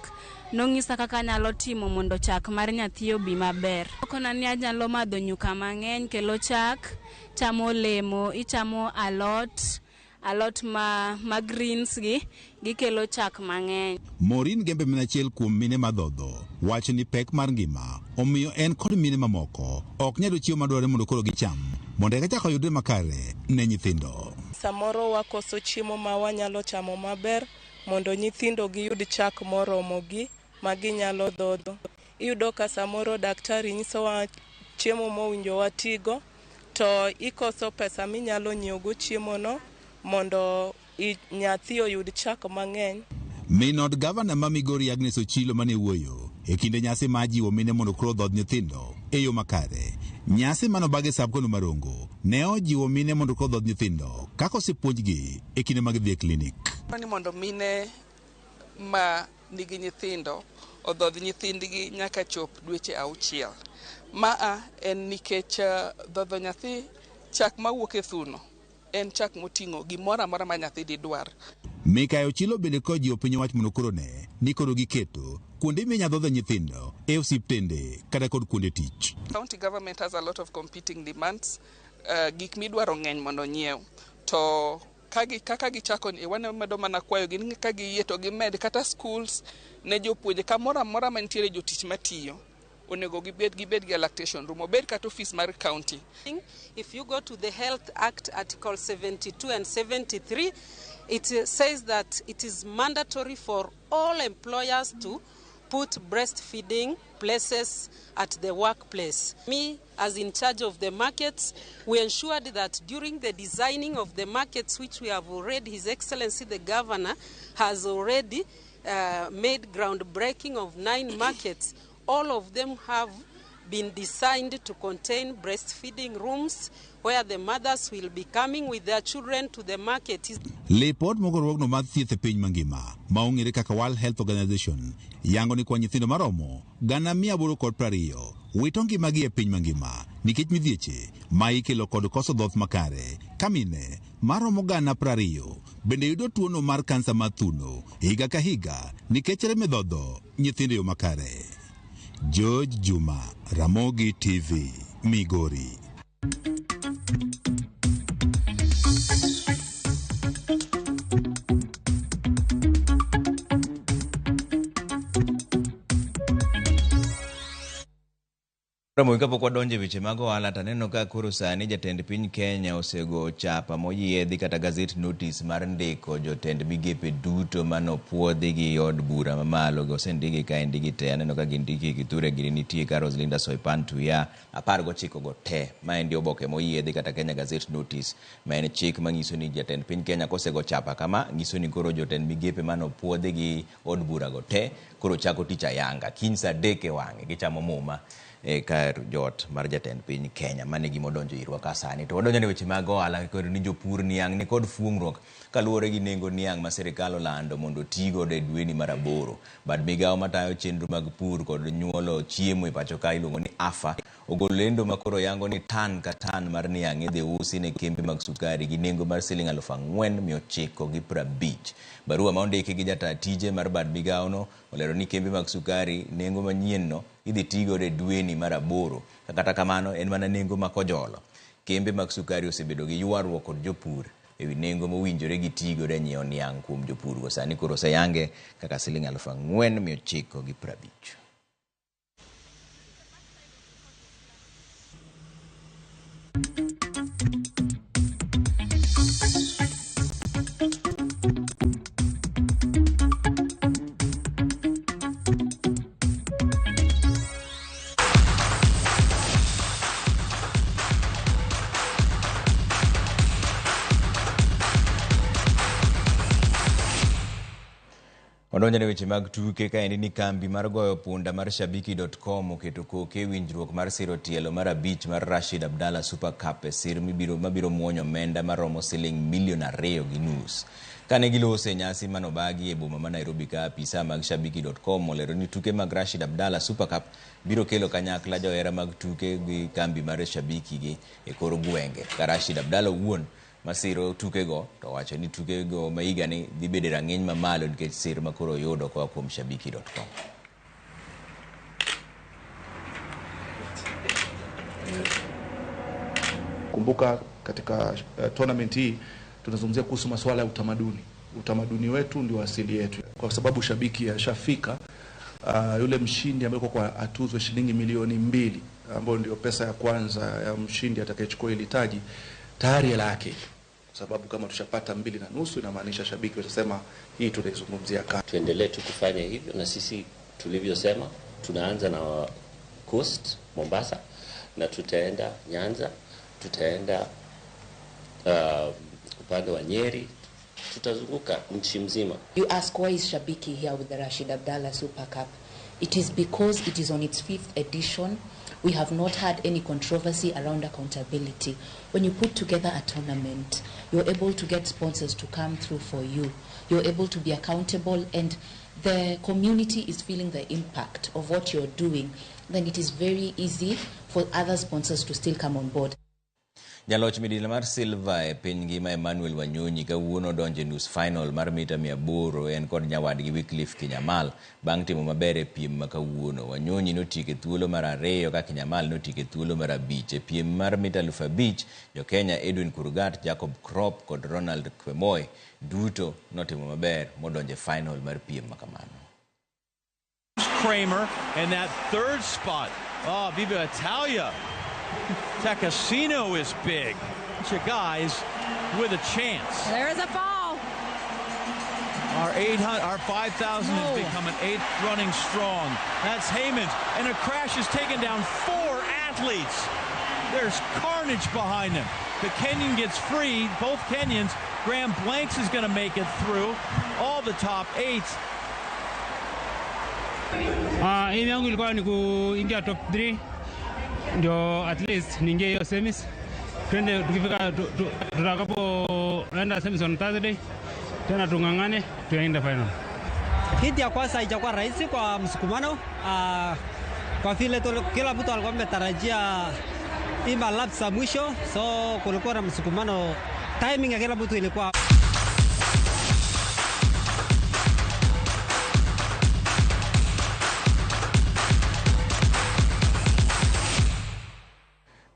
nong'isa kaka nyalo timo mondo chak mar nyathi obi maber. Okona ni anyalo madho nyuka mang'eny, kelo chak, chamo olemo, ichamo alot ma greens gikelo chak mang'eny. Morin Gembe min achiel kuom mine madhodho wacho ni pek mar ngima omiyo en kod mine mamoko ok nyalo chiemo madwarore mondo koro gicham mondo eka chak oyudre makare ne nyithindo. Samoro wakoso chiemo ma wanyalo chamo maber mondo nyithindo giyud chak moromogi ma ginyalo dhodho. Iyudo ka samoro daktari nyisowa chiemo mowinjo watigo to ikoso pesa minyalo nyiewogo chiemono mondo nyathi oyud chak mang'eny. Minod gavana ma Migori Agnes Ochilo mane wuoyo e kinde nyasi ma jiwo mine mondo koro dhodh nyithindo e yo makare. Nyasi manobage Sabkono Marongo ne ojiwo mine mondo koro dhodh nyithindo kaka osepuonjgi e kinde mag dhi e klinik. Ni mondo mine ma nigi nyithindo odhodh nyithindgi nyaka chop dweche 6. Maa en nikech dhodho nyathi chak mawuok e thuno en chak moting'o gimoro amora ma nyathi didwar. Mikayo Ochilo bende kojiwo piny wach mondo koro ne ni koro giketo kuonde minya dhodho nyithindo e osiptende kata kod kuonde tich. County government has a lot of competing demands. Gik midwaro ng'eny mondo nyiew. To kaka gichako ni wane medo mana kwayo gin ka giyie to gimed kata schools ne jopuonje kamoro amora mantiere jotich matiyo onego gibed gi lactation room obed kata office mar county. If you go to the Health Act Article 72 and 73, it says that it is mandatory for all employers to put breastfeeding places at the workplace. Me, as in charge of the markets, we ensured that during the designing of the markets, which we have already, His Excellency the Governor has already made groundbreaking of 9 markets. All of them have been designed to contain breastfeeding rooms where the mothers will be coming with their children to the market. Lipot mogorwok no mar thieth e piny mangima ma ong'ere kaka World Health Organization yango ni kwa nyithindo maromo 820 wito ngimagi e piny mangima nikech midhieche ma ikelo kod koso dhoth makare. Kamine maromo 20 bende yudo tuono mar kansa mar thuno higa ka higa nikech rem e dhodho nyithindo yo makare. George Juma, Ramogi TV, Migori. Kapok wadonjo e weche mag ohala taneno ka koro sani jatend piny Kenya osego chapa moyiedhi kata gazet notice mar ndiko jotend migepe duto manopuodhi gi od bura mamalo osendigi ka endigi te. Aneno ka gindiki Kithure Gini nitie ka Rosalinda Soipan Tuya 19 go te. Ma endi oboke moyiedhi kata Kenya Gazette Notice ma en chik manyiso ni jatend piny Kenya kosego chapa kama nyiso ni koro jotend migepe manopuodhi gi od bura go te koro chako tich ayanga kiny saa 3 wang'e gichamo muma kar jot mar jatend piny Kenya. Mane gimodonjo irwa ka sani. To wadonjo ne weche mag ohala kod ni jopur niang' ni kod fuong'ruok kaluwore gi nengo niang' ma sirikal olando mondo tigo de dweni mar 8. Bad migawo matayo chenro mag pur kod nyuolo chiemo e pacho ka iluongo ni AFA ogolo lendo makoro yango ni tan ka tan mar niang' idhi usi ne kembe mag sukari gi nengo mar siling 4,950. Barua ma ondiki gi jata tije mar bad migawo no olero ni kembe mag sukari nengo manyien no idhi tigo de dweni mar 8. Kata kamano en mana nengo makojolo. Kembe mag sukari osebedo gi ywaruok kod jopur ewi nengo mowinjore gi tigo de nyiewo niang' kuom jopur go sani koro oseyange kaka siling 4,950. Wadonjo ne weche mag tuke ka endi ni kambi mar goyo punda mar Shabiki.com oketo koke winjruok mar siro tielo mar 5 mar Rashid Abdalla Super Cup e sir mabiro muonyo omenda maromo siling $2.5 Kane gilose nyasi manobagi e boma ma Nairobi ka apisa mag Shabiki.com olero ni tuke mag Rashid Abdalla Super Cup biro kelo kanyakla johera mag tuke gi kambi mar Shabiki gi e kor gwenge. Ka Rashid Abdalla wuon masiro tuke go to wacho ni tuke go maiga ni dhi bedo rang'iny mamalo nikech sir makoro yudo kwa kuom Shabiki.com. Kumbuka katika tournament hii tunazungumzia kuhusu masuala ya utamaduni. Utamaduni wetu ndio asili yetu. Kwa sababu Shabiki yashafika, yule mshindi ambaye kwa atuzwe shilingi milioni 2 ambayo ndio pesa ya kwanza ya mshindi atakayechukua ile taji tayari lake. Kwa sababu kama tushapata 2.5 inamaanisha Shabiki watasema hii tunaizungumzia kama. Tuendelee tu kufanya hivyo na sisi tulivyosema tunaanza na Coast Mombasa na tutaenda Nyanza, tutaenda upande wa Nyeri, tutazunguka nchi mzima. You ask why is Shabiki here with the Rashid Abdalla Super Cup? It is because it is on its 5th edition. We have not had any controversy around accountability. When you put together a tournament, you're able to get sponsors to come through for you. You're able to be accountable, and the community is feeling the impact of what you're doing. Then it is very easy for other sponsors to still come on board. Jaloch midila mar Silva e piny ngima Emmanuel Wanyonyi kawuono donjo nus final mar mita 800 en kod nyawadgi Wycliffe Kinyamal bang' timo maber e piem ma kawuono. Wanyonyi notieke thuolo mar 2 ka Kinyamal notieke thuolo mar 5 e piem mar mita 5,000. Jo Kenya Edwin Kurgat, Jacob Krop kod Ronald Kwemoy duto notimo maber modonjo final mar piem makamano. Kramer and that third spot. Oh, Viva Italia. Takasino is big. Bunch of guys with a chance. There is a fall. Our 5,000 has become an 8th running strong. That's Haymans, and a crash has taken down 4 athletes. There's carnage behind them. The Kenyan gets free, both Kenyans. Graham Blanks is going to make it through. All the top 8. Aim yangu ilikuwa ni kuingia top 3 ndio at least niingie hiyo semis. Twende tukifika tutakapoenda semis on Thursday tena tungangane tuende final. Hiti ya kwanza haijakuwa rahisi kwa msukumano kwa vile kila mtu alikuwa ametarajia ima lap za mwisho, so kulikuwa na msukumano, timing ya kila mtu ilikuwa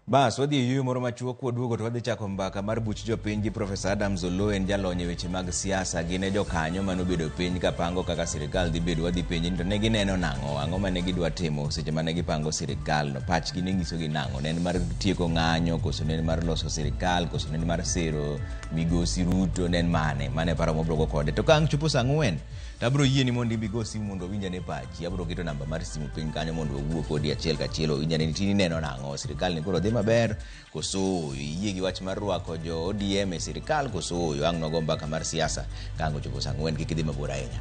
Bas wadhi yuyo moro machuo kwa duogo to wadhi chako mbaka mar buch jopiny Professor Adam Zolo en jalonye weche mag siasa gine jo kanyo manobedo piny kapango kaka sirikal dhi bedo wadhi piny to ne gineno nang'o ang'o mane gidwa timo seche mane gipango sirikal no pachgi ne nyisogi nang'o ne en mar tieko ng'anyo koso ne en mar loso sirikal koso ne en mar sero migosi Ruto ne en mane paro mobrogo kode to kang' chopo saa 4 tabro yie ni mondo ibigo simu mondo winja ne pachi abro keto namba mar simu piny kanyo mondo owuo kodi achiel kachiel winja ne tini neno nang'o sirikal ni koro dhi maber koso yie gi wach mar rwako jo ODM e sirikal koso ang' nogo mbaka mar siasa kang' chopo saa 4 kik idhi mabor ahinya.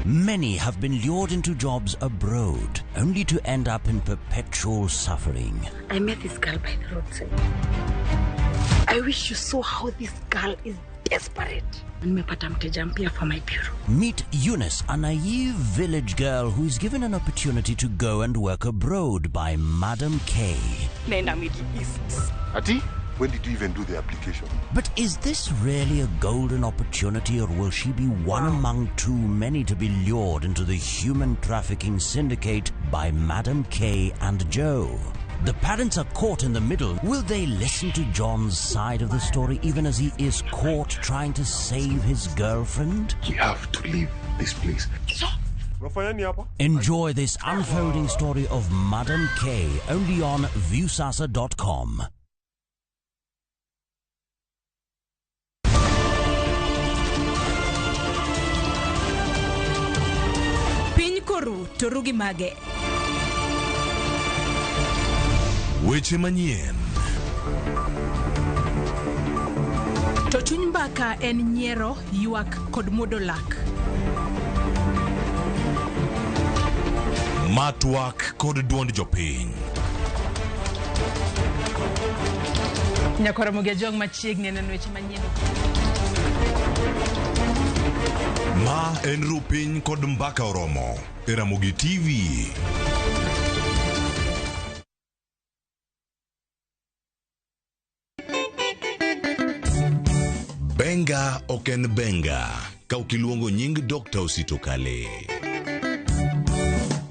Many have been lured into jobs abroad, only to end up in perpetual suffering. I met this girl by the roadside. I wish you saw how this girl is desperate. Nimepata mteja mpya for my bureau. Meet Eunice, a naive village girl who is given an opportunity to go and work abroad by Madam K. Nenda Middle East. Ati? When did you even do the application? But is this really a golden opportunity, or will she be one among too many to be lured into the human trafficking syndicate by Madam K and Joe? The parents are caught in the middle. Will they listen to John's side of the story even as he is caught trying to save his girlfriend? We have to leave this place. Enjoy this unfolding story of Madam K only on viewsasa.com. Koru torugi mage. Weche manyien. To chuny mbaka en nyiero, ywak kod muodo lak. Matwak kod duond jopiny. Nyakora mogia jong machiegni neno weche manyien. Ma en rupiny kod mbaka oromo e Ramogi TV. Benga oken benga ka ukiluongo nying Dr. Osito Kale.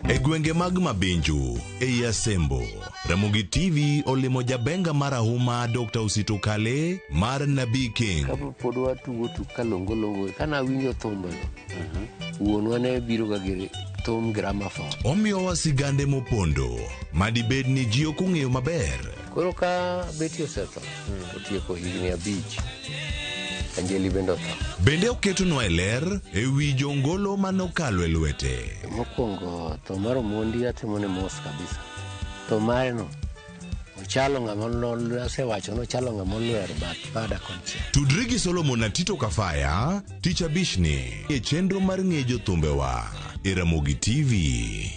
E gwenge mag Mabenju e Asembo, Ramogi TV olimo jabenga marahuma Dr. Osito Kale mar Nabii King. Kapo pod watugo kalongo kana winjo thumbe wuonwa ne biro ga gere thum gramophone. Omiyo wasigande mopondo madibed ni ji ok ong'eyo maber. Koro ka beti osetho otieko higni 5 Anjeli bendo tho. Bende oketonwa e ler e wi jongolo manokalo e lwete. Mokwongo tho mar Omondi atimone mos kabisa. Tho mare no ochalo ng'ama asewacho no chalo ng'ama olwer bada konche. Tudri gi Solomon Atito Kafaya tich abishni e chenro mar ng'e jothumbewa e Ramogi TV.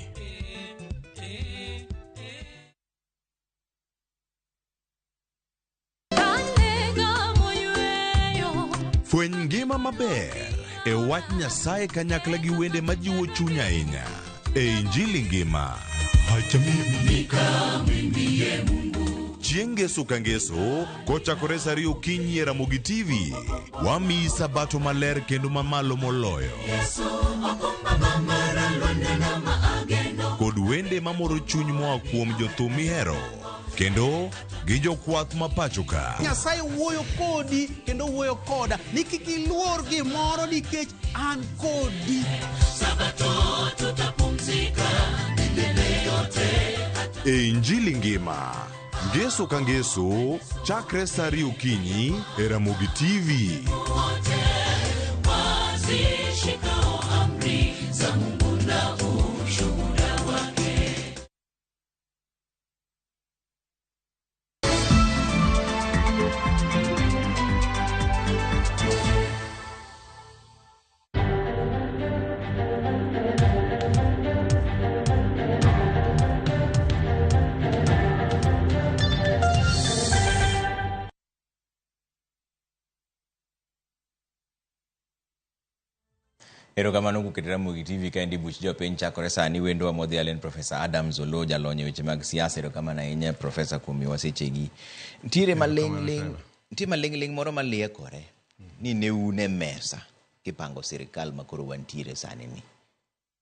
Fweny ngima maber e wach Nyasaye kanyakla gi wende majiwo chuny ahinya e Injili ngima. Chieng' ngeso ka ngeso kochakore saa 2 okinyi e Ramogi TV wamiyi sabato maler kendo mamalo moloyo kod wende mamoro chuny moa kuom jothum mihero kendo gi jokwath mapacho ka. Nyasaye wuoyo kodi kendo wuoyo koda ni kik iluor gimoro nikech an kodi. Sabato E Injili ngima ngeso ka ngeso chakre saa 2 okinyi e Ramogi TV. Erokamano kuketo Ramogi TV kaendi buch jopiny chakore sani. Wendo wa modhi alen Profesa Adam Zolo jalony weche mag siasa. Erokamano ahinya Profesa kuom miwa sechegi. Ntiere maling'ling moro maliekore ni ne un e mesa kipango sirikal makoro wantiere sani ni.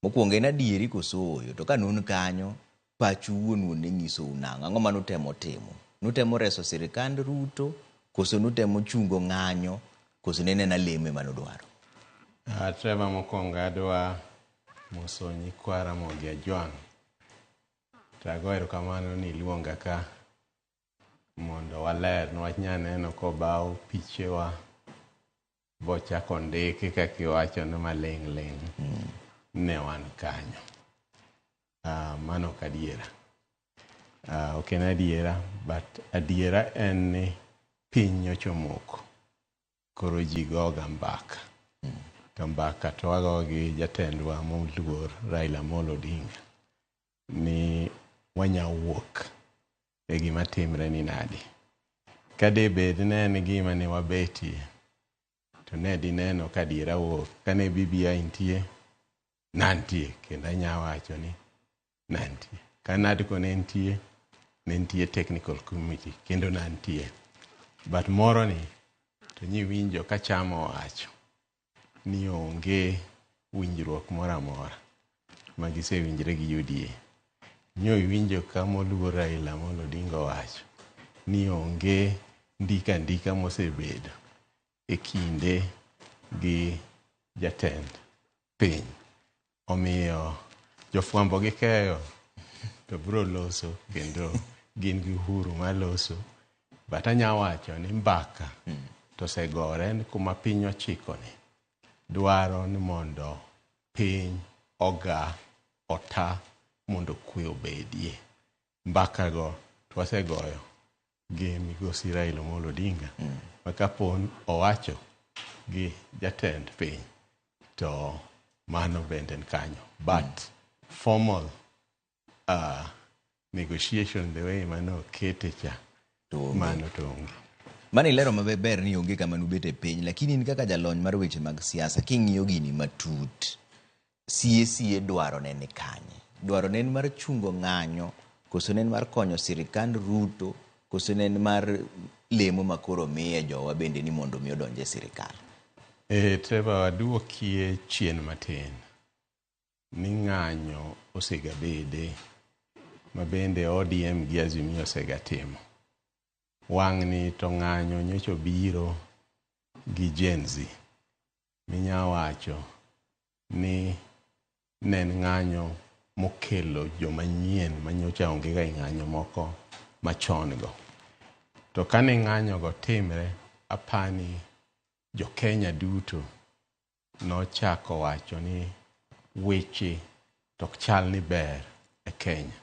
Mokwongo en adieri koso oyo, to ka nun kanyo pachu wuon ne nyiso unang'o, ang'o manutemo timo? Nutemo reso sirikand Ruto koso nutemo chungo ng'anyo koso nene na leme manudwaro? Trevor mokwongo adwa moso nyikwa Ramogi Ajwang'. Tago erokamano ni iluonga ka mondo waler nwach nyaneno kobaw pichewa bochako ndiki kakiwacho ni maling'ling ne wan kanyo. Mano ok adiera. Ok en adiera, but adiera en ni piny ochomoko. Koro ji goga mbaka. To mbaka to wago gi jatendwa moluor Raila Amolo Odinga ni wanyawuok e gima timre ni nadi. Kade bed ne en gima ne wabetie to ne dineno ka diera wuok. Kane BBI intie nantie, kendo anyawacho ni nantie. Kanadko ne ntie technical committee kendo nantie. But moro ni to nyiwinjo ka chamo wacho ni onge winjruok mora mora magisewinjre gi UDA. Nyo winjo ka moluor Raila Amolo Odinga wacho ni onge ndika mosebedo e kinde gi jatend piny. Omiyo jofwambo gi keyo to bro loso kendo gin gi uhuru maloso. But anyawacho ni mbaka to segore ni kuma piny ochiko ni dwaro ni mondo piny oga ota mondo kwe obedie. Mbaka go twasegoyo gi migosi Raila Amolo Odinga makapon owacho gi jatend piny to mano bende kanyo. But formal negotiation the way mano kete cha mano tonge. Mani lero maber ni onge kama nubete piny, lakini ni kaka jalony mar weche mag siasa king'iyo gini matut. CACA dwaro nene kanye? Dwaro nene mar chungo ng'anyo koso nene mar konyo sirikand Ruto koso nene mar lemo makoro miye jowa bende ni mondo mi odonje sirikal? Trevor, waduokie chien matin ni ng'anyo osega bede mabende ODM gi Azimio osega timo. Wang'ni to ng'anyo nyocho biro gi Gen Z. Minyawacho ni nen ng'anyo mokelo joma nyien manyocha onge ga ng'anyo moko machon go. To kane ng'anyo go timre, apani jo Kenya duto nochako wacho ni weche tok chal ni ber e Kenya.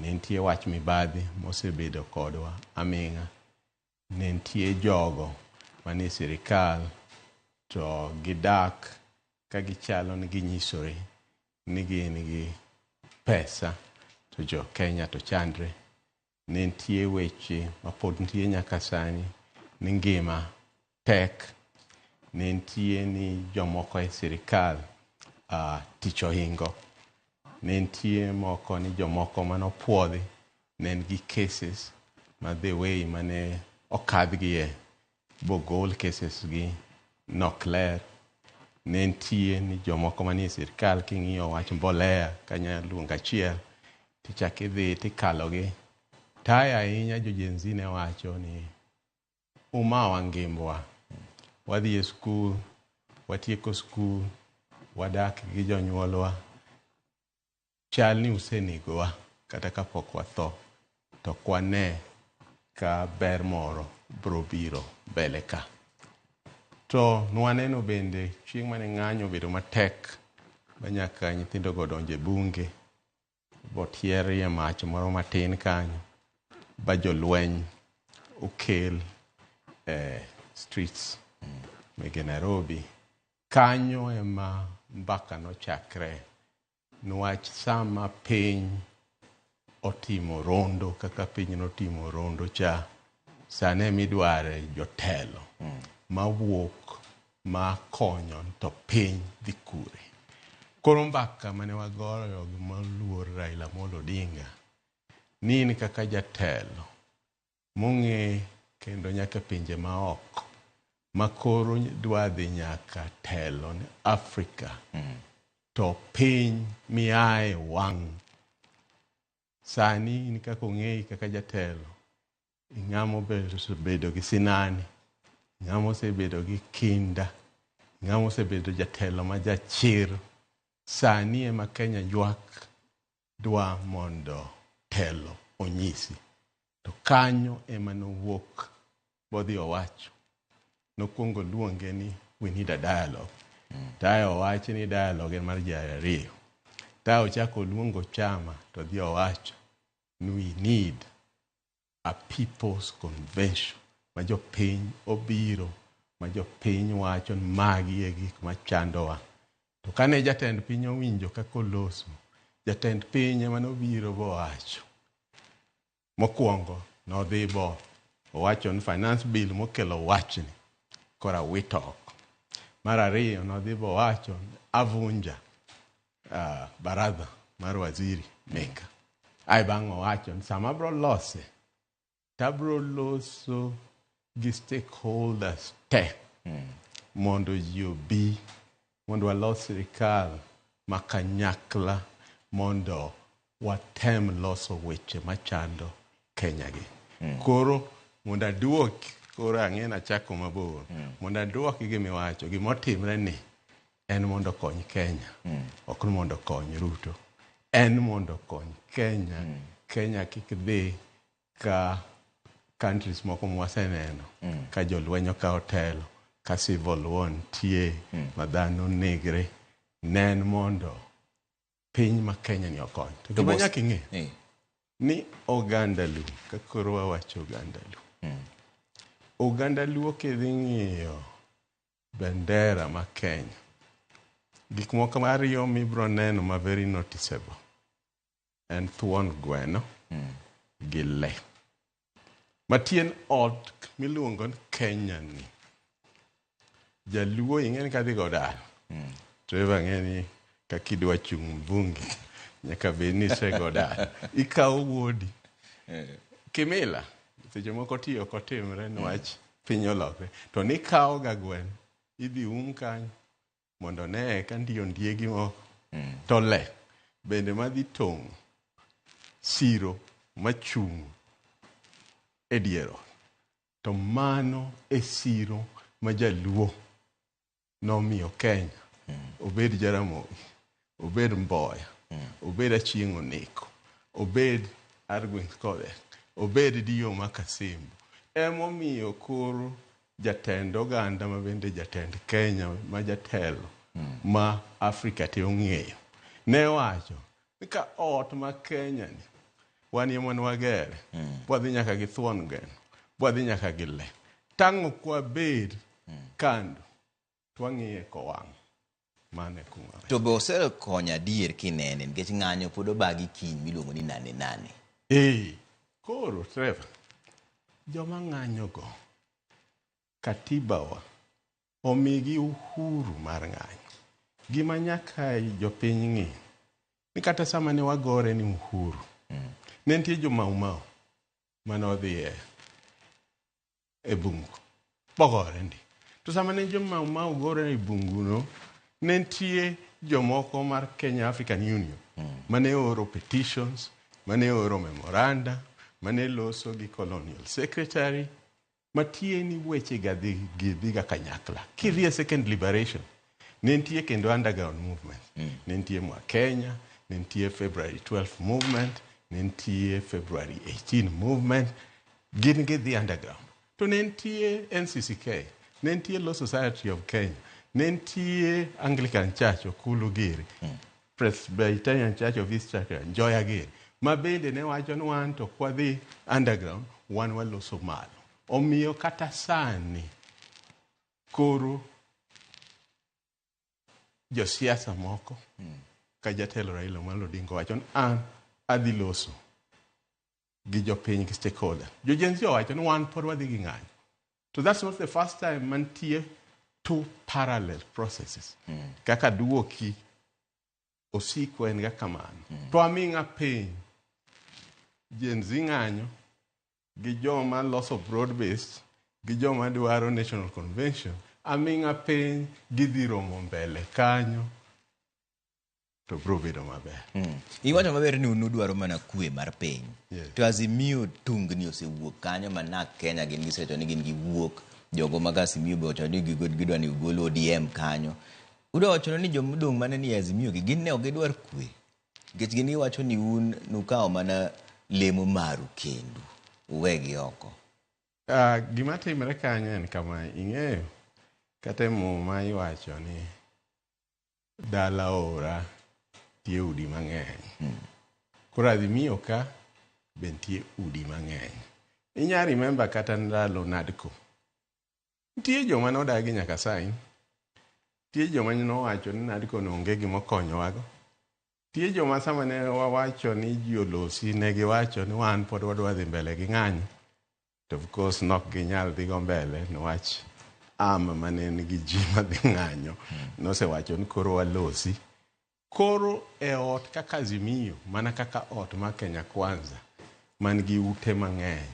Nentie wach mibadhi mosebedo kodwa aming'a. Nentie jogo mane sirikal to gidak ka gichalo ni ginyisore ni gin gi pesa to jo Kenya to chandre. Nentie weche mapod ntie nyaka sani ni ngima tek. Nentie ni jomoko e sirikal tich ohingo. Nentie moko ni jomoko manopuodhi nen gi cases ma the way mane okadhgie bogol cases gi nok ler. Nentie ni jomoko manie sirikal king'iyo wach mbolea kanya luonga achiel tichak idhi tikalogi. Taya ahinya jo Gen Z ne wacho ni umawa ngimbwa, wadhi e skul, watieko skul, wadak gi jonyuolwa chal ni usenegowa kata kapok watho to kwane ka ber moro bro biro mbele ka. To nwaneno bende chieng' mane ng'anyo obedo matek ma nyaka nyithindo go donje bunge botierie mach moro matin kanyo ba jolweny okel streets mege Nairobi. Kanyo ema mbaka nochakre nwach sama piny otimo rondo kaka piny notimo rondo cha sane midware jotelo mawuok ma konyo to piny dhi kure. Koro mbaka mane wagoyo gi maluor Raila Amolo Odinga ni kaka jatelo mong'e kendo nyaka pinje maoko makoro dwadhi nyaka telo ni Afrika to piny miae wang' sani ni kaka ong'ei kaka jatelo ing'amo bedo gi sinani, ing'amo sebedo gi kinda, ing'amo sebedo jatelo ma jachir. Sani ema Kenya ywak dwa mondo telo onyisi. To kanyo ema nowuok bodhi owacho. Nokwongo luonge ni we need a dialogue. Tayo owacho ni dialogue en mar ji ariyo. Tayo ochako luongo chama to dhi owacho ni we need a people's convention. Ma jopiny obiro, ma jopiny wacho ni magi e gik machandowa. To kane jatend piny owinjo kaka oloso, jatend piny ema nobiro bowacho. Mokwongo nodhi bo owacho ni finance bill mokelo wachni kora wito. Mar ariyo nodhi bo wacho avunja baradha mar waziri meka. Ai bang' owacho ni sama bro lose tabro loso gi stakeholders te mondo ji obi mondo walos sirikal makanyakla mondo watem loso weche machando Kenya gi. Koro mondo aduok koro ang'e achako mabor. Mondo aduok gimiwacho gimotimre ni en mondo kony Kenya. Ok ni mondo kony Ruto. En mondo kony Kenya. Kenya kik dhi ka countries moko mwaseneno ka jolweny okawo telo, ka civil war nitie, ma dhano negre. Nen mondo piny ma Kenya ni okony. To gima nyaka ing'e ni oganda Luo, ka koro wawacho oganda Luo. Oganda Luo kidhi ng'iyo bendera ma Kenya, gik moko ariyo mibro neno ma very noticeable en thuon gweno gi le. Matien ot miluongo ni Kenya ni. Jaluo ing'eni kadhi godal. Treva ng'eni kakidwa chung' bunge nyaka beni se godal. Ikawo wuodi. Kimila. Seche moko tiyo kotimre nwach piny olokre. To nikawo ga gweno. Idhi kanyo mondo ne ka ndiyo ndiegi moko. To le. Bende madhi tong' siro machung' e diero. To mano e siro ma jaluo nomiyo Kenya. Obed Jaramogi, obed Mboya, obed Achieng' Oneko, obed Argweng Kodek, obed Dio Makasimbo. Emomiyo koro jatend oganda ma bende jatend Kenya ma jatelo ma Afrika te ong'eyo. Ne wacho ni ka ot ma Kenya ni wan yemon wagere, wadhi nyaka gi thuon gweno, wadhi nyaka gi le. Tang'o kwa bed kando, twang'iye kowang'. Mane kuma. To be osekonyo adier kinene nikech ng'anyo pod obagi kiny miluongo ni nane nane. Koro Trevor, joma ng'anyo go katiba wa omigi uhuru mar ng'anyo. Gima nyaka jopiny ng'e ni kata sama ne wagore ni uhuru, ne nitie jo Mau manodhi e bungu bogore ndi. To sama ne jo Mau gore e bungu no, ne nitie jomoko mar Kenya African Union mane oro petitions, mane oro memoranda, mane loso gi colonial secretary, matieni weche ga dhi ga kanyakla. Kidhi e second liberation, Ne nitie kendo underground movement. Ne nitie mwa Kenya, ne nitie February 12 movement, ne nitie February 18 movement. Gin the underground. To ne nitie NCCK, ne nitie Law Society of Kenya, ne nitie Anglican Church Okulu Giri, Presbyterian Church of East Church, Njoya Giri. Ma bende ne wacho ni wan to kwa dhi underground, wan waloso malo. Omiyo kata sani koro josiasa moko ka jatelo Raila Amolo Odinga wacho ni an adhi loso gi jopiny gi stakeholder. Jo Gen Z wacho ni wan pod wadhi gi ng'anyo. So that's not the first time mantie two parallel processes. Kaka duoki osiko en ga kamano. To aming'a piny Gen Z ng'anyo gi joma loso broad based gi joma dwaro national convention. Aming'a piny gidhi romo mbele kanyo to bro bedo maber. Iwacho maber ni unudwaro mana kwe mar piny. To Azimio tungni osewuok kanyo mana Kenya gin giseto ni gin giwuok. Jogo mag Azimio be ocho ni gidwa ni ugolo ODM kanyo. Udwa wacho ni jomodong' mane ni Azimio gi gin ne ok gidwar kwe. Nikech gin giwacho ni un nukawo mana lemo maru kendo. Uwegi oko. Gima timre kanyo en kama ing'eyo kata muma iwacho ni dala ora tie udi mang'eny. Koro Azimio ka bentie udi mang'eny. Inya remember kata ndalo NADCO. Nitie joma nodagi nyaka sain. Nitie joma nowacho ni NADCO onge gima konyowago. Nitie joma sama ne wawacho ni ji olosi ne giwacho ni wan pod wadwa dhi mbele gi ng'anyo. To of course nok ginyal dhi go mbele niwach mane nigi ji madhi ng'anyo. Nosewacho ni koro walosi. Koro e ot kaka Azimio, mana kaka ot ma Kenya Kwanza, man gi ute mang'eny.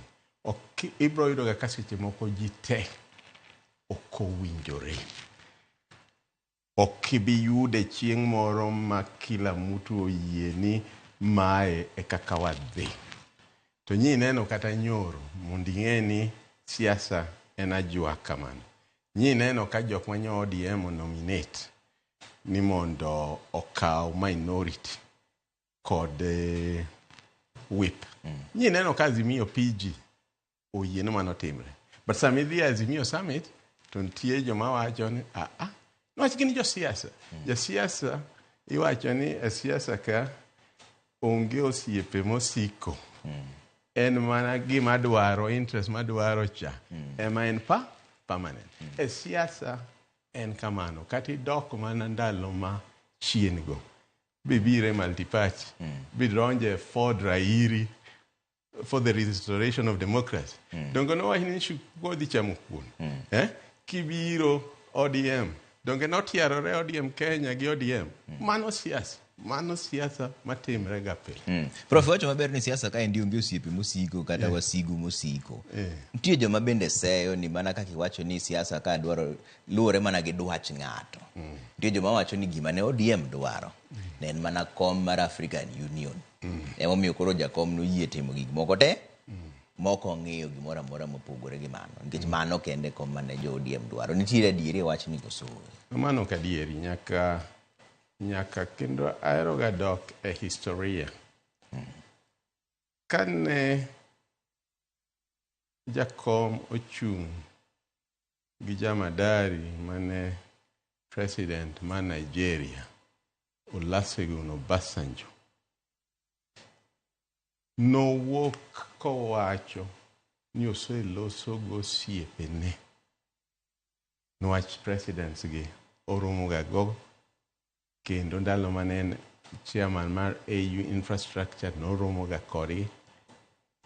Ibro yudo ka seche moko ji te ok owinjore. Ok ibi yude chieng' moro ma kila mtu oyie ni mae e kaka wadhi. To nyi neno kata nyoro mondo ing'e ni siasa en ajwa kamano. Nyi neno ka jok manyo ODM nominate ni mondo okaw minority kod whip. Nyi neno ka Azimio PG oyie ni mano timre. But sami dhi Azimio Summit to nitie joma wacho ni nwach gin josiasa. Josiasa iwacho ni siasa ka onge osiepe mosiko. En mana gima dwaro, interest madwaro cha. Ema en permanent. Siasa en kamano. Kati dok mana ndalo ma chien go. Bibire multiparty. Bidronje Ford Rairi for the restoration of democracy. Dongo no wahini shukwodi cha mkun. Kibiro ODM. Donge notiarore ODM Kenya gi ODM. Mano siasa matimre ga pile. Prof wacho maber ni siasa ka ndi onge osiepe mosiko kata wasigu mosiko. Nitie joma bende seyo ni mana kaka iwacho ni siasa ka dwaro luore mana gi dwach ng'ato. Nitie joma wacho ni gima ne ODM dwaro ne en mana kom mar African Union. Emomiyo koro jakom noyie timo gik moko te moko ng'iyo gimoro amora mopogore gi mano. Nikech mano kende kom mane jo ODM dwaro. Nitie adieri wach ni koso. Mano kadieri nyaka kendo aero ga dok e historia. Kane jakom ochung' gi jamadari mane president ma Nigeria Olusegun Obasanjo nowuok kowacho ni oseloso go osiepene nwach presidents gi oromo ga go kendo ndalo mane chairman mar AU infrastructure noromo ga kodgi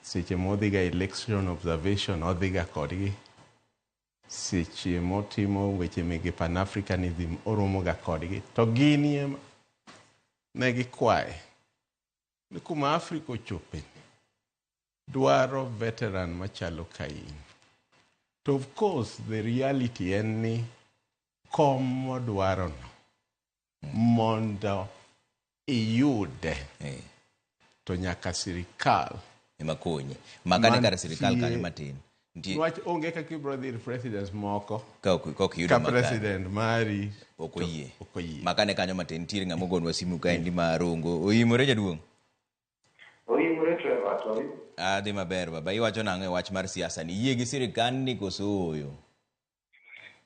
seche modhiga election observation odhiga kodgi seche motimo weche mege pan-africanism oromo ga kodgi to gini ne gikwaye ni kuma Afrika ochope dwaro veteran machalo kain. To of course the reality en ni kom dwaro no mondo iyude to nyaka sirikal ema konye. Makane kar sirikal kanyo matin. Nwach onge kaka ibro dhir presidents moko ka president mari okoyie makane kanyo matin ntiere ng'ama ogonwa simu kaendi marongo oimore jaduong'? Oimore Trevor to adhi maber baba. Iwacho nang'o e wach mar siasa ni, iyie gi sirikal ni koso oyo?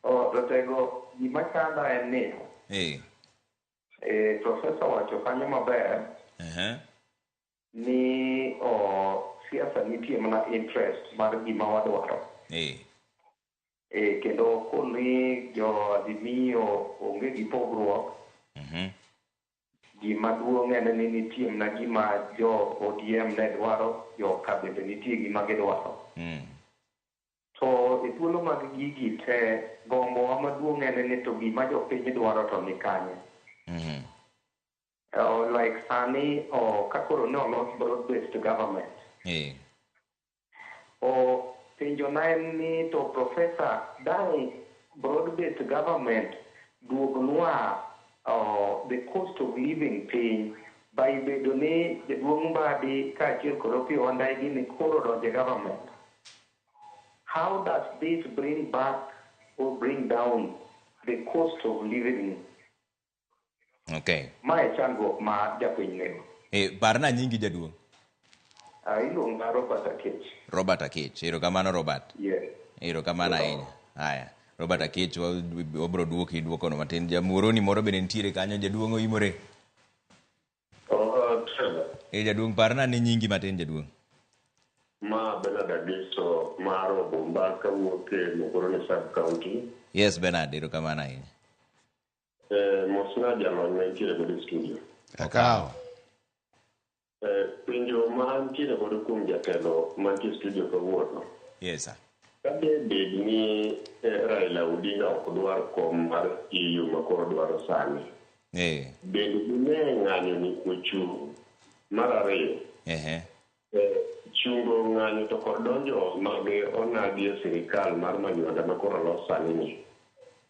Dotego gima chanda en ni profesa wacho kanyo maber ni siasa nitie mana interest mar gima wadwaro. Kendo koni jo Azimio onge gi pogruok, gima duong' en ni nitie mana gima jo ODM ne dwaro, jo kabende nitie gima gidwaro. To e thuolo mag gigi te, gombowa maduong' en ni to gima jopiny dwaro to ni kanye. Like sani kakoro ne olos broad-based government. Penjona en ni to profesa dang broad-based government duognwa the cost of living piny by bedo ni jaduong' Mbadi kaachiel kod Opiyo Wandayi ni koro donje government. How does this bring back or bring down the cost of living? Mae chandruok ma japiny nego. Parna nyingi jaduong'. Iluonga Robert Akech. Robert Akech. Erokamano Robert. Yes. Erokamano ahinya. Haya. Robert Akech wabro duokono matin. Jamuroni moro bende nitiere kanyo, jaduong' oimore. Jaduong' parna ni nyingi matin jaduong'. Ma Bernard Adiso maro bomba kawuoke Muhoroni sub-county. Yes, Bernard. Erokamano ahinya. Mosna jalony mantiere godo studio. Akao. Pinjo mantiere godo kuom jatelo mantiere studio kawuono. Yes, sir. Kade bed ni Raila Odinga ok dwar kom mar EU makoro dwaro sani. Bende dine ng'anyo ni ochung'. Mar ariyo. Chungo ng'anyo to kod donjo mag onagi e sirikal mar manywanda makoro los sani ni.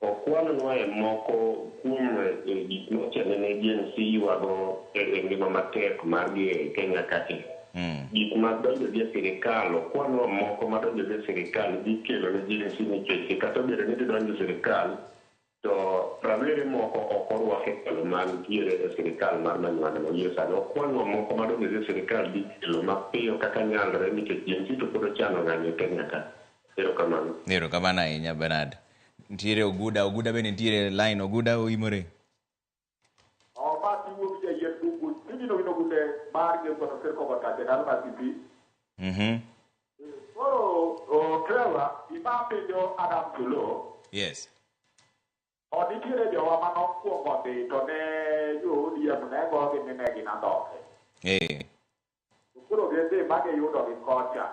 Okwanonwa e moko kuom gik mochenene GNC yuago e ngima matek margi e Kenya kake. Gik madonjo gi sirikal, okwanonwa moko madonjo gi sirikal gikelo ne GNC nikech kata obedo ni gidonjo sirikal to rawere moko ok orwak e telo mantiere e sirikal mar manywanda moyie sani. Okwanonwa moko madonjo gi sirikal gikelo mapiyo kaka nyalre nikech GNC to pod ochano ng'anyo e Kenya ka. Erokamano. Erokamano ahinya Bernard. Ntiere Oguda bende ntiere line. Oguda oimore. Basi wuok je yen dugu tijino wino gude marge kono serko bata denal masipi. Trevor, ima penjo Adam Tulo. Yes. Nitiere jowa manokuongo dhi to ne jo-ODM ne gogi ni ne gin andhoke. Koro gidhi ma giyudo gi kocha.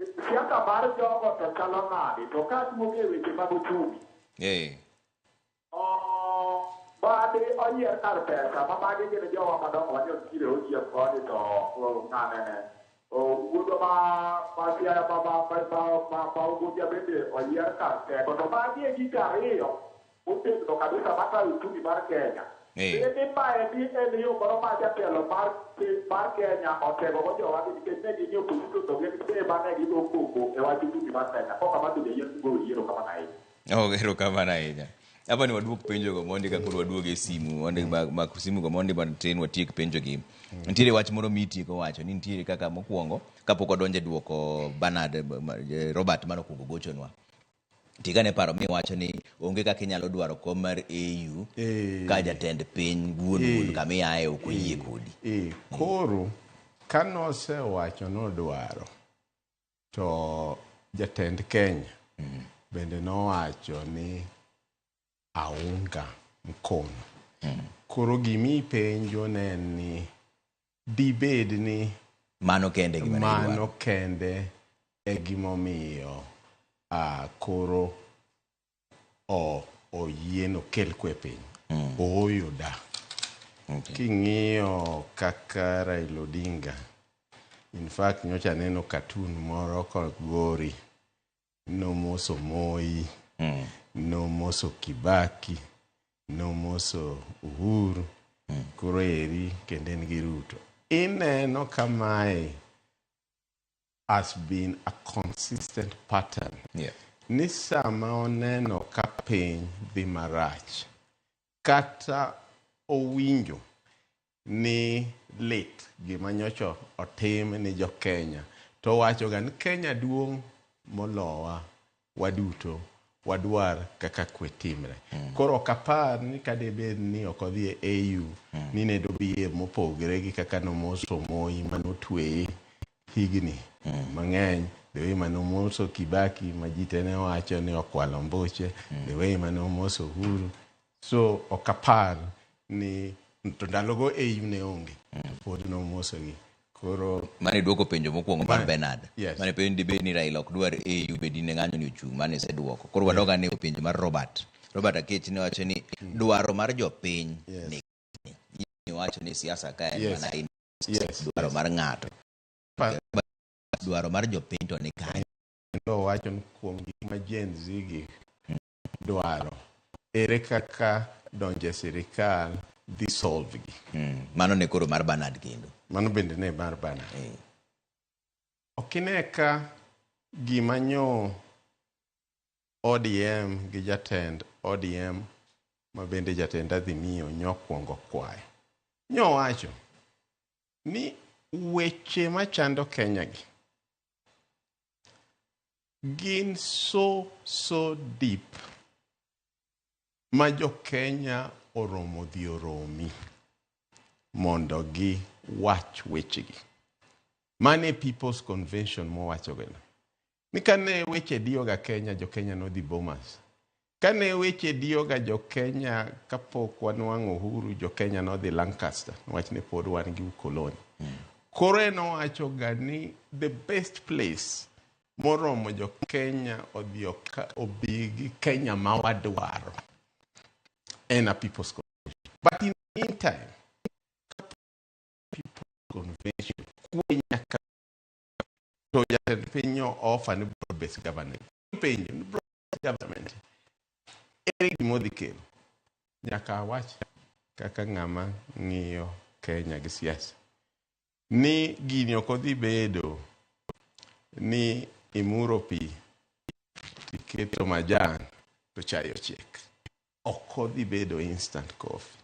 Siasa mar jogo to chalo nadi to ka duogo e weche mag uchumi. Bade oyier kar pesa ma magi gin jowa madongo mane ntiere ODM koni to ng'anene. Wuodo ma siaya ma Ogudia bende oyier kar teko to magi e gik ariyo motegno kabisa matayo uchumi mar Kenya. Bende maendi en yo moro ma jatelo mar Kenya otegogo jowagi nikech ne ging'iyo position to gin sema ne gidok koko e wach uchumi mar Kenya. Koka mabende yien go yiero kamano ahinya. Erokamano ahinya. Hapa ni waduok penjogo mondi ka koro waduogo e simu mondi mak simugo mondi matin watiek penjogi. Nitiere wach moro mitieko wacho ni nitiere kaka mokwongo kapok odonje duoko Bernard Robert manokwongo gochonwa. Tiga ne paro mi wacho ni onge kaka inyalo dwaro kom mar AU ka jatend piny wuon kama iaye ok oyie kodi. Koro kanosewacho nodwaro to jatend Kenya bende nowacho ni aunga mkono. Koro gimi penjo ne ni dibed ni mano kende e gimomiyo koro oyieno kel kwe piny. Ooyo da. King'iyo kaka Raila Odinga, in fact nyocha neno cartoon moro kogori, nomoso Moi, nomoso Kibaki, nomoso Uhuru, koro eri kendo en gi Ruto. Ineno kamae has been a consistent pattern. Yeah. Ni sama oneno ka piny dhi marach, kata owinjo ni lit gima nyocha otim ni jo Kenya, to wachoga ni Kenya duong' molowa waduto wadwar kaka kwe timre. Koro kapar ni kadebed ni okodhi AU ni ne dobiye mopogre gi kaka nomoso Moi manotweye higni mang'eny, the way manomoso Kibaki majitene wacho ni okwalo mbuche, the way manomoso Uhuru. So okapar ni to ndalogo AU ne onge, pod nomoso gi. Koro mane duoko penjo mokwongo mar Bernard. Yes. Mane penjo dibe ni Raila ok dwar AU bedine ng'anyo ni ochung' mane seduoko. Koro wadoga ne penjo mar Robert Akech ne wacho ni dwaro mar jopiny ni wacho ni siasa ka en mana in dwaro mar ng'ato. Dwaro mar jopiny to ni kanye. Ndo wacho ni kuom gik ma Gen Z gi dwaro, ere kaka donje sirikal dissolve gi. Mano ne koro mar Bernard kendo. Mano bende ne mar Bernard. Okine ka gima nyo ODM gi jatend ODM ma bende jatend Azimio nyokwongo kwayo. Nyo wacho ni weche machando Kenya gi gin so deep ma jo Kenya oromo dhi oromi mondo gi wach wechegi. Mane People's Convention mo wacho gana. Ni kane weche dioga Kenya, jo Kenya no dhi Bomas. Kane weche dioga jo Kenya kapok wanwang'o Uhuru, jo Kenya no dhi Lancaster. Wach ne pod wan gi ukoloni. Kore no wacho gani the best place moromo jo Kenya obigi Kenya mawadwaro en a People's Convention. But in the meantime, People's Convention kuenyaka to jatend pinyo offer ni broad-based government. Pinyo ni broad-based government. Eri gimodhi kelo. Nyaka wach kaka ng'ama ng'iyo Kenya gi siasa. Ni gini okodhi bedo ni imuro pi tiketo majan to chayo chiek. Okodhi bedo instant coffee.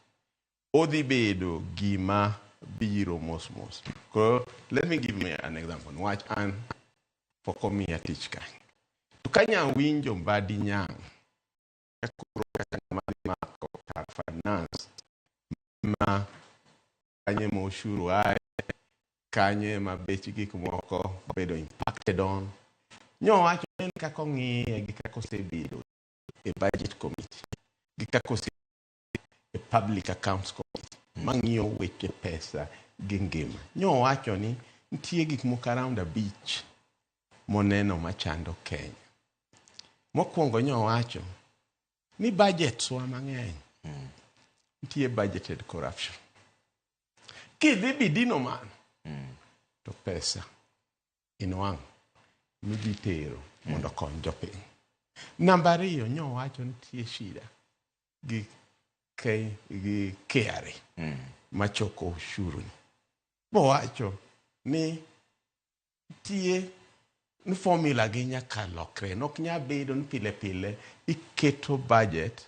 Odhi bedo gima biro mos. Let me give me an example. Watch an pokomi ya tich ka. To kanya winjo mbadi nyang. Kakuro kanya mako ka finance. Ma kanye mo ushuru ae. Kanye ma bechi gik moko bedo impacted on. Nyo wacho ni kako ng'iye gi kako sebedo a budget committee. Gi kako a public accounts committee. Mang'iyo weche pesa gi ngima. Nyo wacho ni nitie gik moko around a beach moneno machando Kenya. Mokwongo nyo wacho ni budgets wa mang'eny. Nitie budgeted corruption. Kidhi bidino mano. To pesa inwang' midhi tero mondo kony jopiny. Namba 2 nyo wacho nitie shida gi KRA machoko ushuru ni. Bo wacho ni tie ni formula gi nyaka lokre. Nok nya bedo ni pile iketo budget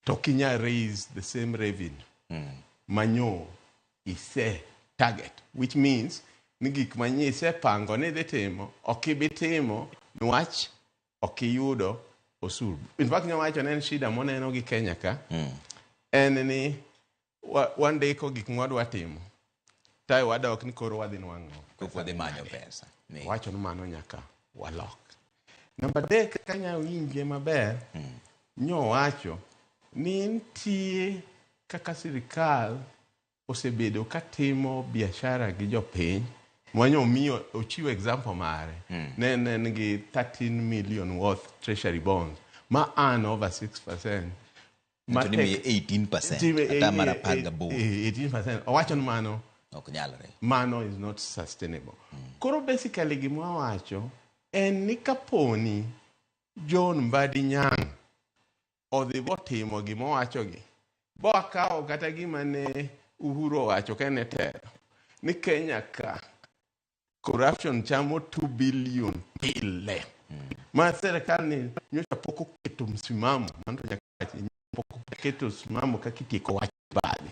to kinya raise the same revenue manyo ise target, which means ni gik manyise pango ne dhi timo okibitimo niwach okiyudo osuru. In fact nyawacho ne en shida moneno gi Kenya ka en ni wandiko gik mwadwa timo tai wadok ni koro wadhi nwang'o koko dhi manyo pesa. Wacho ni mano nyaka walok. Namba 3 kanya winje maber nyo wacho ni nitie kaka sirikal osebedo katimo biashara gi jopiny. Mwanyo miyo ochiwo example mare. Ne gi 13 million worth treasury bonds. Ma earn over 6%. Ma ni 18%. Ata mara paga bo. 18%. Owacho ni mano ok nyalre. Mano is not sustainable. Koro basically gimwa wacho en ni kaponi John Mbadi Nyang' odhi botimo gima wacho gi. Bo akawo kata gima ne Uhuru wacho kene tero ni Kenya ka corruption chamo 2 billion pile. Ma serikal ni nyocha poko keto msimamo, mando nyakachi poko keto msimamo kakitieko wach bali.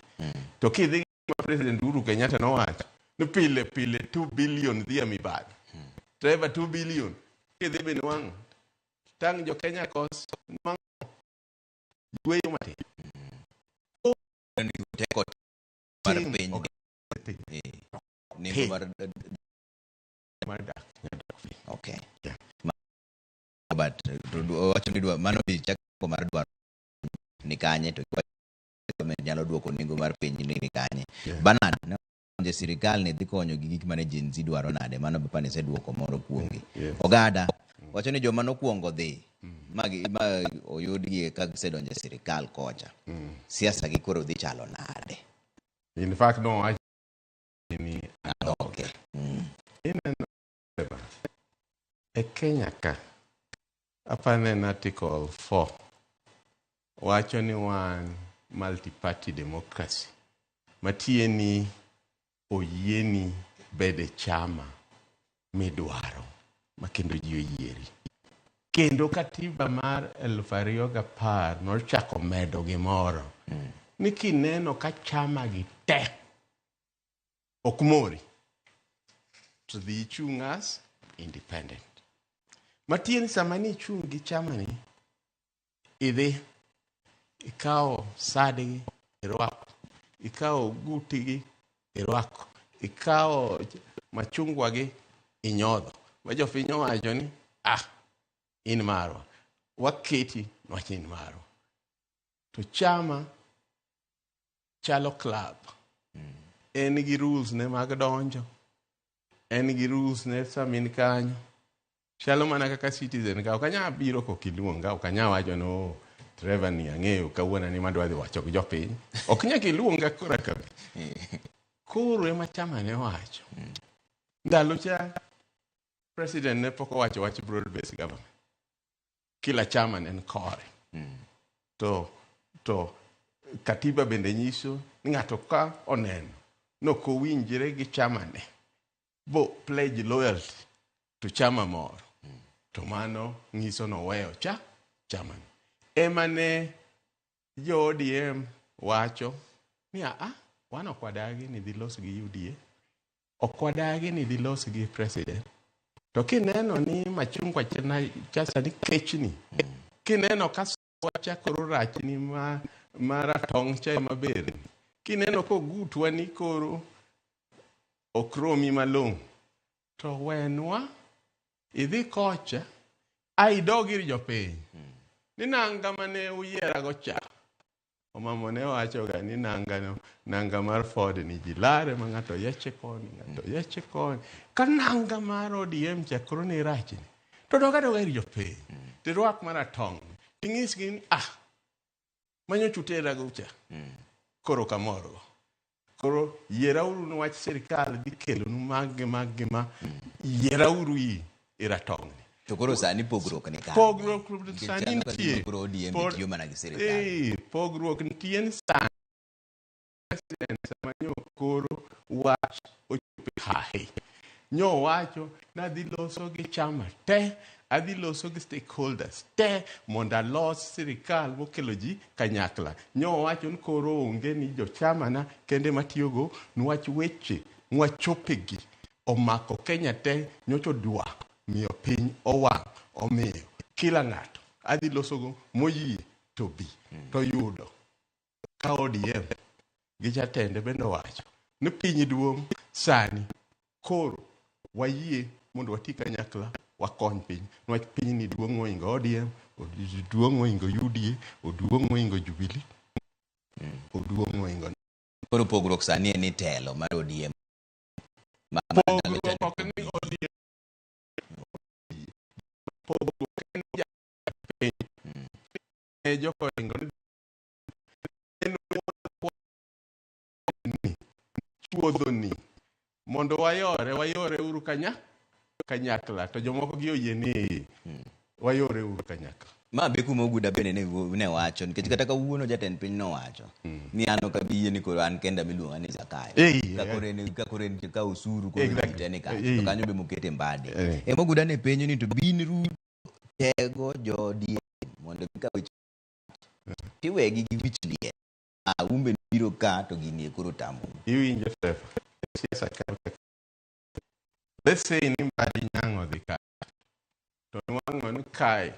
To kidhi ma President Uhuru Kenyatta nowacho, ni pile 2 billion dhia mibali. Treva 2 billion, kidhi bini wang. Tang jo Kenya kos, mang yueyo mati. Teko mar piny. Okay. But wacho ni dwa mano bi chako mar dwaro ni kanye to nyalo duoko nengo mar piny ni kanye. Bernard je sirikal ne dhi konyo gi gik mane Gen Z dwaro nade, mano be pane se duoko moro kuongi. Ogada wacho ni joma nokuongo dhi magi oyudgi ka gisedonje sirikal kocha. Siasa gi koro dhi chalo nade. In fact no I ni okay. E Kenya ka apane na article 4 wacho ni wan multi-party democracy matieni oyieni bede chama midwaro makendo ji oyieri. Kendo katiba mar 2010 nochako medo gimoro ni kineno ka chama gi te okmori to dhi chung as independent. Matieni samani chung gi chama ni idhi ikao sadgi irwako, ikao gutigi irwako, ikao machungwa gi inyodho. Wajo finyo wacho ni in marwa waketi nwachi in marwa. To chama chalo club, en gi rules ne mag donjo, en gi rules ne samin kanyo. Chalo mana kaka citizen ka okanya biro kokiluonga, okanya wacho no Trevor ni ang'eyo kawuona ni madwa dhi wacho gi jopiny. Oknya kiluonga kora kabi. Koro ema chama ne wacho. Ndalo cha president ne poko wacho wach broad based government. Kila chama ne kore. To katiba bende nyiso ni ng'ato ka oneno no kowinjire gi chama ne bo pledge loyalty to chama moro. To mano nyiso no weyo chama ni. Ema ne jo ODM wacho ni wan okwadagi ni dhi los gi UDA, okwadagi ni dhi los gi president. To kineno ni machungwa chasa ni kechni, kineno ka wacha koro rachni mara tong' cha maber, kineno ko gutwa ni koro okromi malong', to wenwa idhi kocha aidogir jopiny. Ni nanga mane uyiera gocha. Omamo ne wacho ga ni nanga mar Ford ni jilare ma ng'ato yeche koni. Ka nanga mar ODM chakro ni rachni. To doga ir jopiny. Tirwak mara tong'. Ting'is gi manyo chutera gocha. Koro kamoro. Koro yiera uru ni wach sirikal dhi kelo nu ma yiera uru iratong'. To koro sani pogruok ni ka. Pogruok sani nitie. Pogruok nitie ni sani. President samanyo koro wach ochope hahe. Nyo wacho na dhi loso gi chama te, adhi loso gi stakeholders te, monda los sirikal mokelo ji kanyakla. Nyo wacho ni koro onge ni jo chama na kende matiyogo nwach weche mwachopegi omako Kenya te nyocho dwa. Miyo piny owang' omiyo kila ng'ato adhi losogo moyie to bi to yudo ka ODM gi jatende bende wacho ni piny duong' sani koro wayie mondo wati kanyakla wakony piny nwach piny ni duong' oingo ODM, duong' oingo UDA, duong' oingo Jubilee, duong' oingo. Koro pogruok sani en telo mar ODM. Pogruok ok ni ODM joko ingo chuodho ni mondo wayore uru kanyakla to jomoko gi oyie ni wayore uru kanyakla. Ma be kuma Oguda bene ne wacho nikech kata kawuono jatend piny no wacho ni ano ka biye ni ko an kenda miluonga ni Zakayo ka koren ka usuru ko bitene ka to kanyo be mokete mbade Oguda ne penjo ni to bin ru tego jodi mondo ka tiwegi gi wich liye umbe biro ka to gini koro tamu iwinjo siasa kaka let's say ni mbadi nyango dhika to nwango ni kai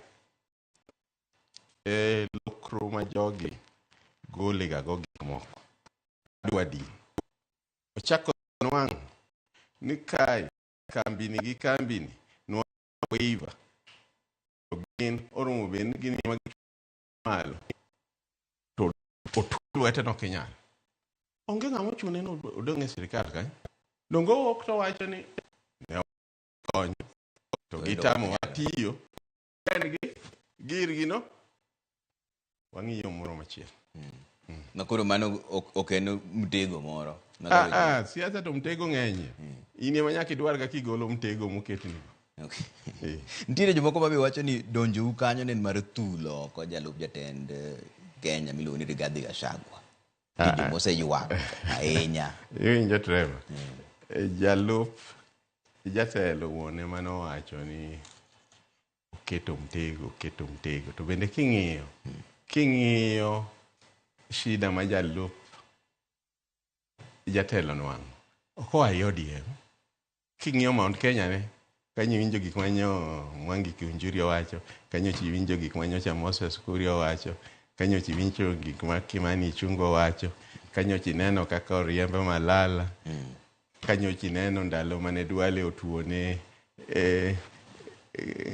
lokro ma jogi gole ga gogi moko dwadi ochako nwang ni kai kambini gi kambini no waiver ogin orumo ben gini malo to otwete no Kenya onge ngamo chune no odonge sirikal ka dongo ok to wacho ni ne konyo to gitamo atiyo kendgi girgi no wangiyo moro machiel makoro mano okeno mtego moro siasa to mtego ng'enye inie manyaka idwar ga kigolo mtego moketni ntiere jomoko mabe wacho ni donjo kanyo nen mar thulo ko jalup jatend Kenya miluongo ni Rigathi Gachagua jomo ywak ahinya iwinjo Trevor jalup jatelo wone mano wacho ni oketo mtego to bende king'iyo shida ma jalup jatelo nwang' oko ayodiem king'iyo Mount Kenya ne kanyo winjo gik manyo Mwangi Kiunjuri wacho kanyo chi winjo gik manyo cha Moses Kuria wacho kanyo chi winjo gik ma Kimani Ichung'wa wacho kanyo chi neno kaka Oriembe Malala kanyo chi neno ndalo mane Duale otuone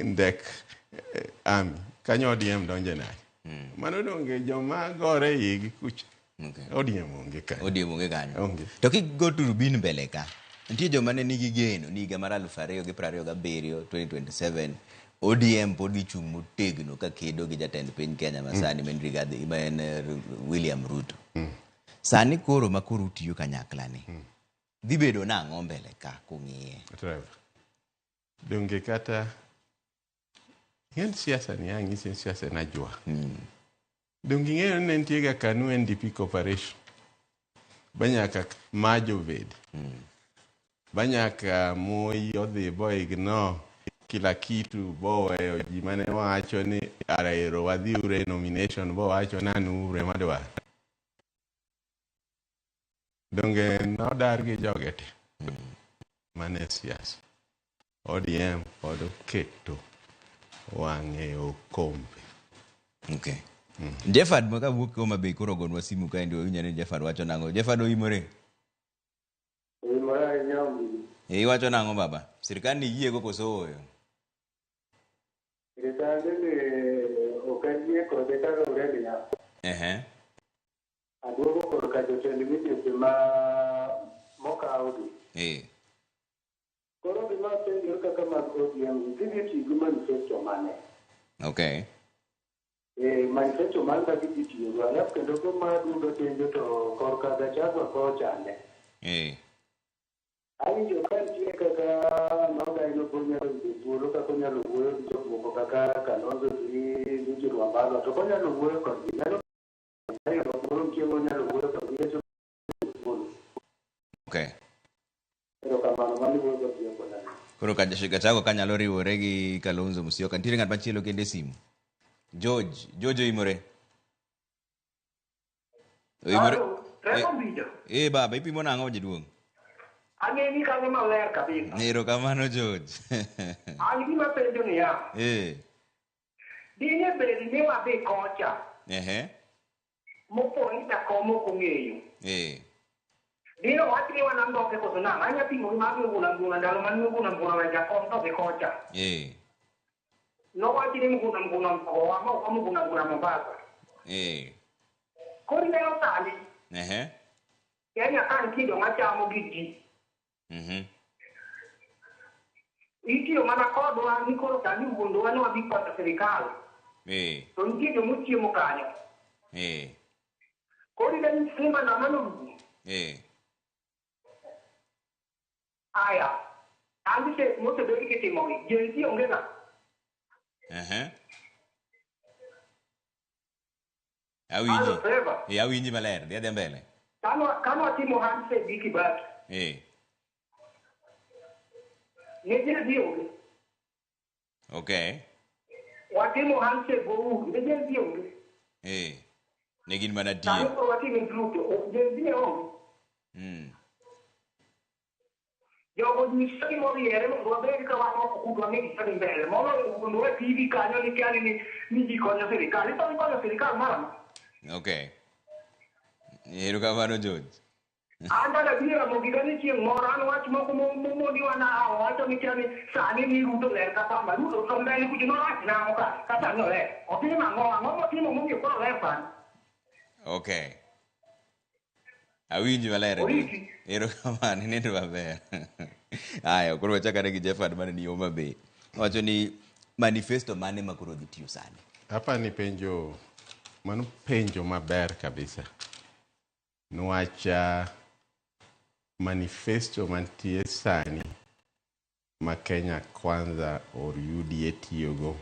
ndek ami kanyo ODM donje naye mano donge joma gore yigi kucha ODM onge kanyo to kigo turubin mbele ka nitie joma ne nigi geno ni higa mar 2027 2027 ODM pod gichung' motegno ka kedo gi jatend piny Kenya masani men Rigathi men William Ruto sani koro makoro utiyo kanyakla ni dhi bedo nang'o mbele ka kung'iye donge kata ng'en siasa ni ang'isi siasa najua donge ng'eyo ne nitie ga KANU NDP Corporation banyaka majo bed banyaka Moi odhi bo igno kila kitu bo weyo ji mane wacho ni araero wadhiure nomination bo wacho nanu ure madwa donge nodar gi jogete mane siasa ODM pod keto wang'e okombe Jeffard maka wuok koma be koro gonwa simu ka ndio winyane Jeffard wacho nang'o Jeffard oimore wacho nang'o baba sirikal ni yie go koso oyo sirikal ni okanyie kode ka already ya aduogo kod ka jotend migepe ma mokawgi koro gima penjo kaka mag ODM gidhi tiyo gi manifesto mane manifesto man ka gidhi tiyogo alafu kendo goma dundo penjo to korka Gachagua ko chande awinjo ka nitie kaka nogayno konyalo yudo thuolo kaka onyalo wuoyo gi jok moko kaka Kalonzo gi Luigi Rwambalo to konyalo wuoyo kodgi nyalo moro nitie monyalo wuoyo kodgi e thuolo erokamano maniwuoyo kodgi koda koro Gachagua kanyalo riwore gi Kalonzo Musyoka nitiere ng'at machielo kende simu George oimore baba ipimo nang'o jaduong' ang'eni kanyo maler kabisa erokamano George an gima penjo niya dine bed ni wadhi kocha moponi jakom ok ong'eyo dine wach ni wanamdoke koso nang'o anya pimo gi mag nguna ndalo man nguna na jakom to dhi kocha nowachi ni nguna mpogowa ma ok nguna Mombasa koro ineno sani Kenya ka nitie machamo gi ji itiyo mana kodwa ni koro sani wuondowa ni wadhi kod sirikal to nitie jomochiemo kanyo koro ineno simba na mano aya an mosebedi kitimogi jensi onge ga Awinji. Awinji maler. Dhi mbele. Kama timo handshake gi Kibaki. Nije dio. Okay. Watimo handshake go nije dio. Negin mana die. Kama watimo Ruto, dio. Jogo nyisani moriere mondo wabed ka wan ok kudwa ni gisani mbele. Mondo mondo we TV kanyo ni kiani ni jikonyo sirikal. Ito ni konyo sirikal mara. Okay. Ero kamano George. Anda la bira mo gidani chieng moro an wach moko mo di wana wacho ni kiani sani ni Ruto ler kata ma Ruto to mbele kuji no wach na mo kata no le. Otima ngo timo mo ngi ko le fan. Okay. Awinji maler. Ero kamano nendo maber. Aya, koro wachaka gi Jeffard mane ni Homa Bay. Wacho ni manifesto mane makoro dhi tiyo sani. Hapa ni mano penjo maber kabisa. Nwacha manifesto mantie sani ma Kenya Kwanza or UDA tiyogo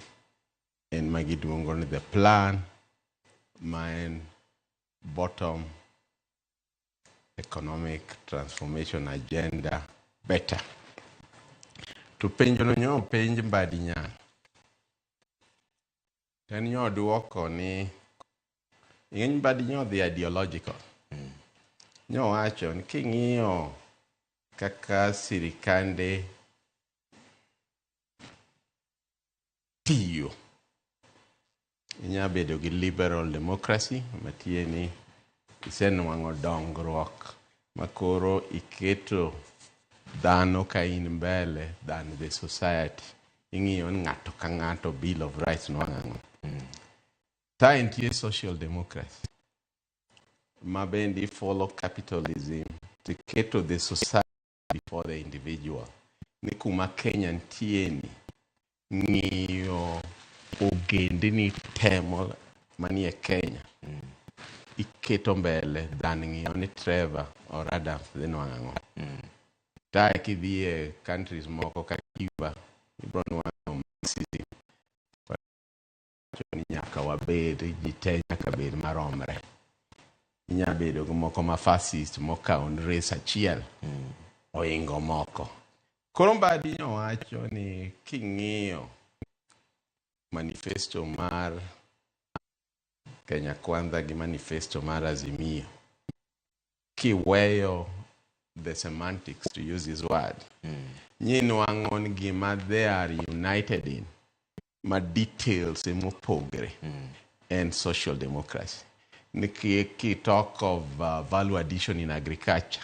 en magiduongo ni the plan ma en bottom economic transformation agenda better. To penjo no nyo penj mbadi nya. Ten nyo duoko ni ing'eny mbadi nyo the ideological. Nyo wacho ni king'iyo kaka sirikande tiyo. Inya bedo gi liberal democracy matie ni isenwang'o dongruok makoro iketo dhano ka in mbele than the society. Ing'iyo ni ng'ato ka ng'ato Bill of Rights nwang'o. Ta entie social democracy ma bendi follow capitalism to keto the society before the individual. Ni kuma Kenya ntieni ng'iyo ogendini temo manie Kenya iketo mbele than ng'iyo ni Trevor or Adams dhi nwang'o. Ta kidhie countries moko ka Cuba ibro nwang'o Marxism ni nyaka wabed ji te nyaka bed maromre. Inya bedo moko ma fascist mokawo race achiel oingo moko. Koro mbadi nyo wacho ni king'iyo manifesto mar Kenya Kwanza gi manifesto mar Azimio kiweyo the semantics, to use his word, nyinwang'on gima they are united in ma details emopogre and social democracy. Niki talk of value addition in agriculture.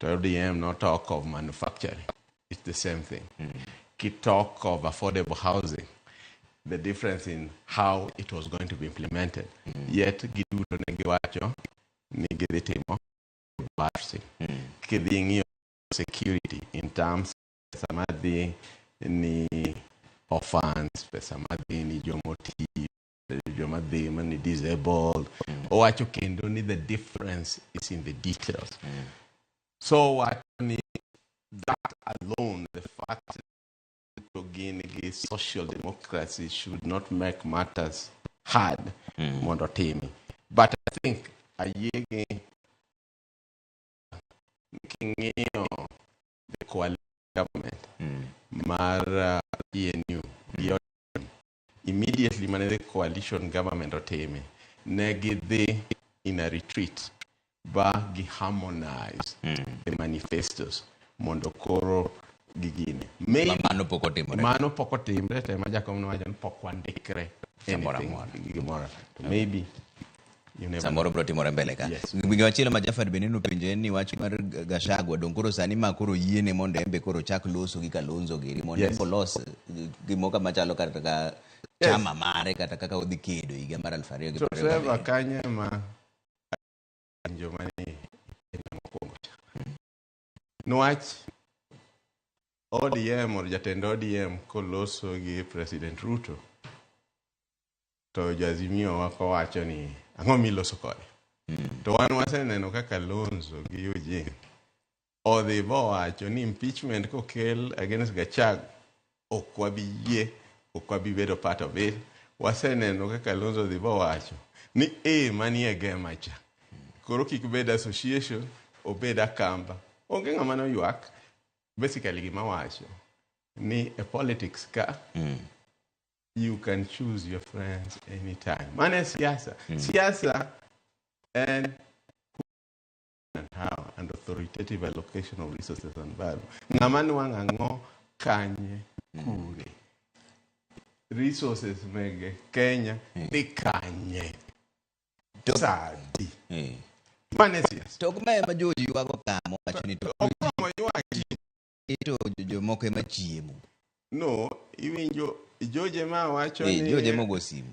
To ODM not talk of manufacturing. It's the same thing. Ki talk of affordable housing. The difference in how it was going to be implemented. Yet giduto negiwacho nigiditimo basi. Kidhingi security in terms samadhi ni orphans, samadhi ni jomoti, jomadhi mani disabled. Owacho kendo ni the difference is in the details. So what that alone, the fact that again social democracy should not make matters hard, Mondotimi. But I think the coalition government, Mara ENU, immediately the coalition government oteme, negide in a retreat, bagi harmonize the manifestos, Mondokoro gigine. Maybe mano poko timbre, te maja kono wajan pokwandikre anything. Maybe samoro bro timore mbele ka. Gimachielo ma Jafar Benino penjeni wach mar Gachagua dongoro sani makoro yiene mondo embe koro chak loso gi Kalonzo giri mondo embe los gimoka machalo kata ka chama mare kata kaka odhi kedo higa mar 2020. So Trevor Kanye ma njomani mokwongo. Nwach ODM or jatend ODM koloso gi President Ruto to Azimio wako wacho ni ang'o miloso kode. To wan waseneno kaka Kalonzo gi Eugene odhi bo wacho ni impeachment kokel against Gachagua ok wabi bedo part of it. waseneno kaka Kalonzo dhi wacho ni manie gema cha. Koro kik bed association, obed akamba. Onge ng'ama no ywak. Basically gima wacho ni a politics ka you can choose your friends anytime. Mane siasa. Siasa and how and authoritative allocation of resources and value. Ng'ama wang'ango kanye kure. Resources mege Kenya di kanye. Sadi. Mane siasa. To kuma ema joji wako kamo wacho ni to. Okamo ywaki. Ito jomoko ema chiemo. No, iwinjo Joje ma wacho ni Joje mogo simu.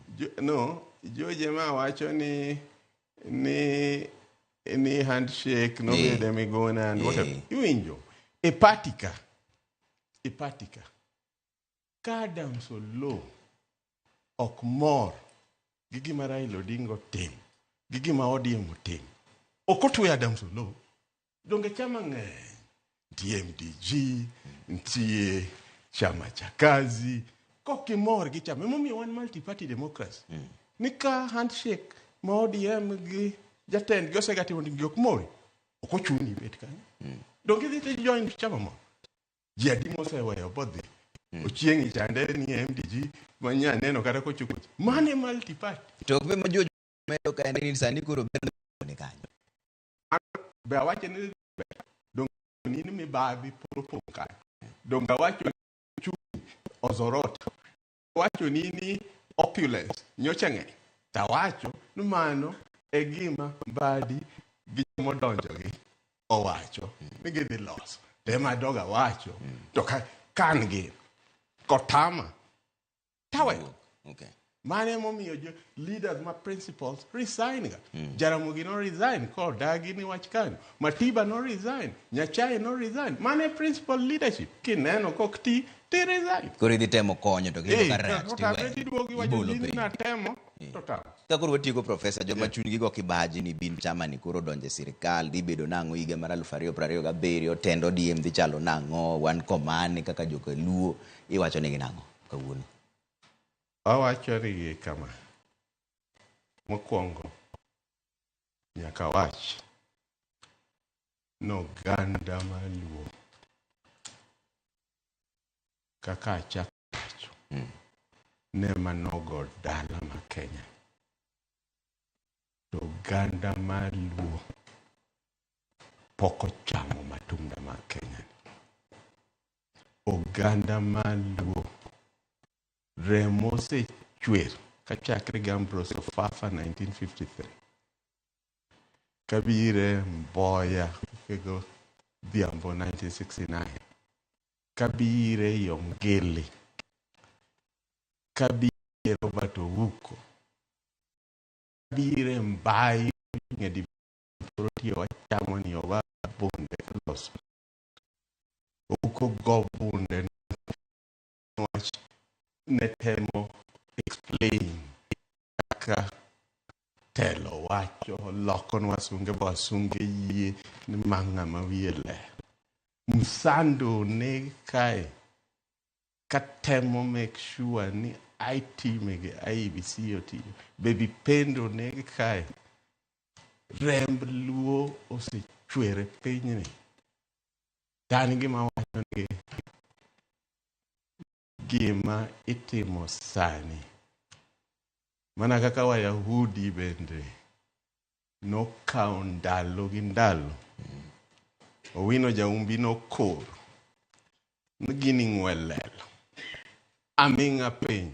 Joje ma wacho ni handshake no bede migona and whatever. Iwinjo epatika. Kadam Solo ok mor gigi mara Ilodingo tim. Gigi ma ODM tim. Okotwe Adam Solo. Donge chama ng'eny. DMDG, ntie chama cha kazi. Kokimor gi chama. Momi one multi-party democracy. Nika handshake ma ODM gi jatend gi osegati mondo giok mori. Okochuni bet kanyo. Donge dhi join chama mo. Ji adi moseweyo bodhi. Ochieng' chande ni MDG manya neno kata kochuko. Mane multi-party. To be majojo medo ka ni sani kuro bedo ni kanyo. Be awache ni ni mi babi puro kai. Donga wacho chuni ozorot. Wacho ni opulence nyochenge. Ta wacho numano egima badi gimo donjo gi. Owacho ni gidhi loso. Tema doga wacho to kan gi kotama. Tawe. Okay. Mane momiyo leaders ma principals resign ga. Jaramogi no resign, ko Dagi ni wachkani. Matiba no resign, Nyachai no resign. Mane principal leadership kineno kokti ti resign. Kuri di temo konyo to gido karet. Kakuru watigo professor joma chungi go kibaji ni bin chama ni kuro donje sirikal di bedo nango higa mara 2027 tendo DM dhi chalo nango wan komane kaka joka luo iwacho ni nango kawuono. Awacho ni kama mokwongo nyaka wach no ganda maluo kaka chakacho ne manogo dala ma Kenya to ganda maluo poko chamo matunda ma Kenya oganda maluo remo se chwer kachakre Ambrose Ofafa 1953 kabire Mboya kego Dhiambo 1969 kabire Yongeli kabire Robert Ouko kabire Mbai ngedi proti wachamo ni owa bonde los Ouko gobunde wach netemo explain kaka telo wacho lokon wasunge basunge yie ni manga mawiele musando ne kai katemo make sure ni IT mege IBC oti baby pendo ne kai remb luo ose chwere pinyni tani gima wacho ni gima itimo sani mana kaka Wayahudi bende no ndalo gi ndalo owino jaumbi no kor ngini ngwelelo aminga piny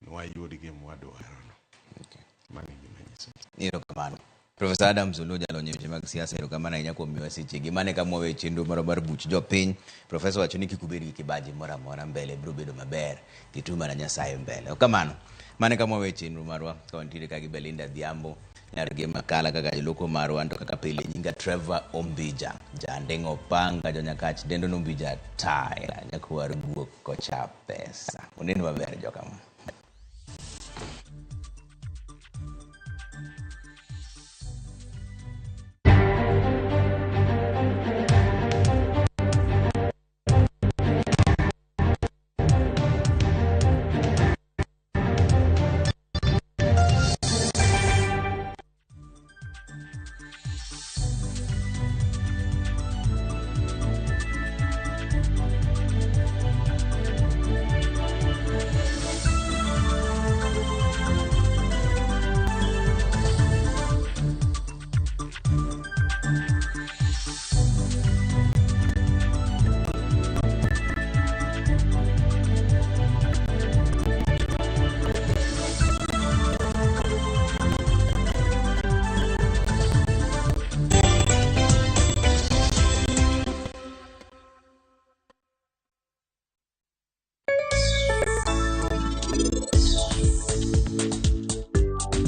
no wayudi gi mwadwaro no. Okay. Mani gima nyiso iro kamano Professor Adam Solo jalo nyeche mag siasa iro kamana inya kuom miwa sechegi mane kama we chenro mar buch jopiny Professor wacho ni kikubedi gi kibaji mora mora mbele bro bedo maber kituma na Nyasaye mbele kamano mane kama we chenro marwa kawantire kagi Belinda Dhiambo nyarge makala kaka iloko marwa ndo kaka pile nyinga Trevor Ombija jandengo panga jonyakach dendo Ombija taila nyakuwa ruguo kocha pesa uneni maber jokama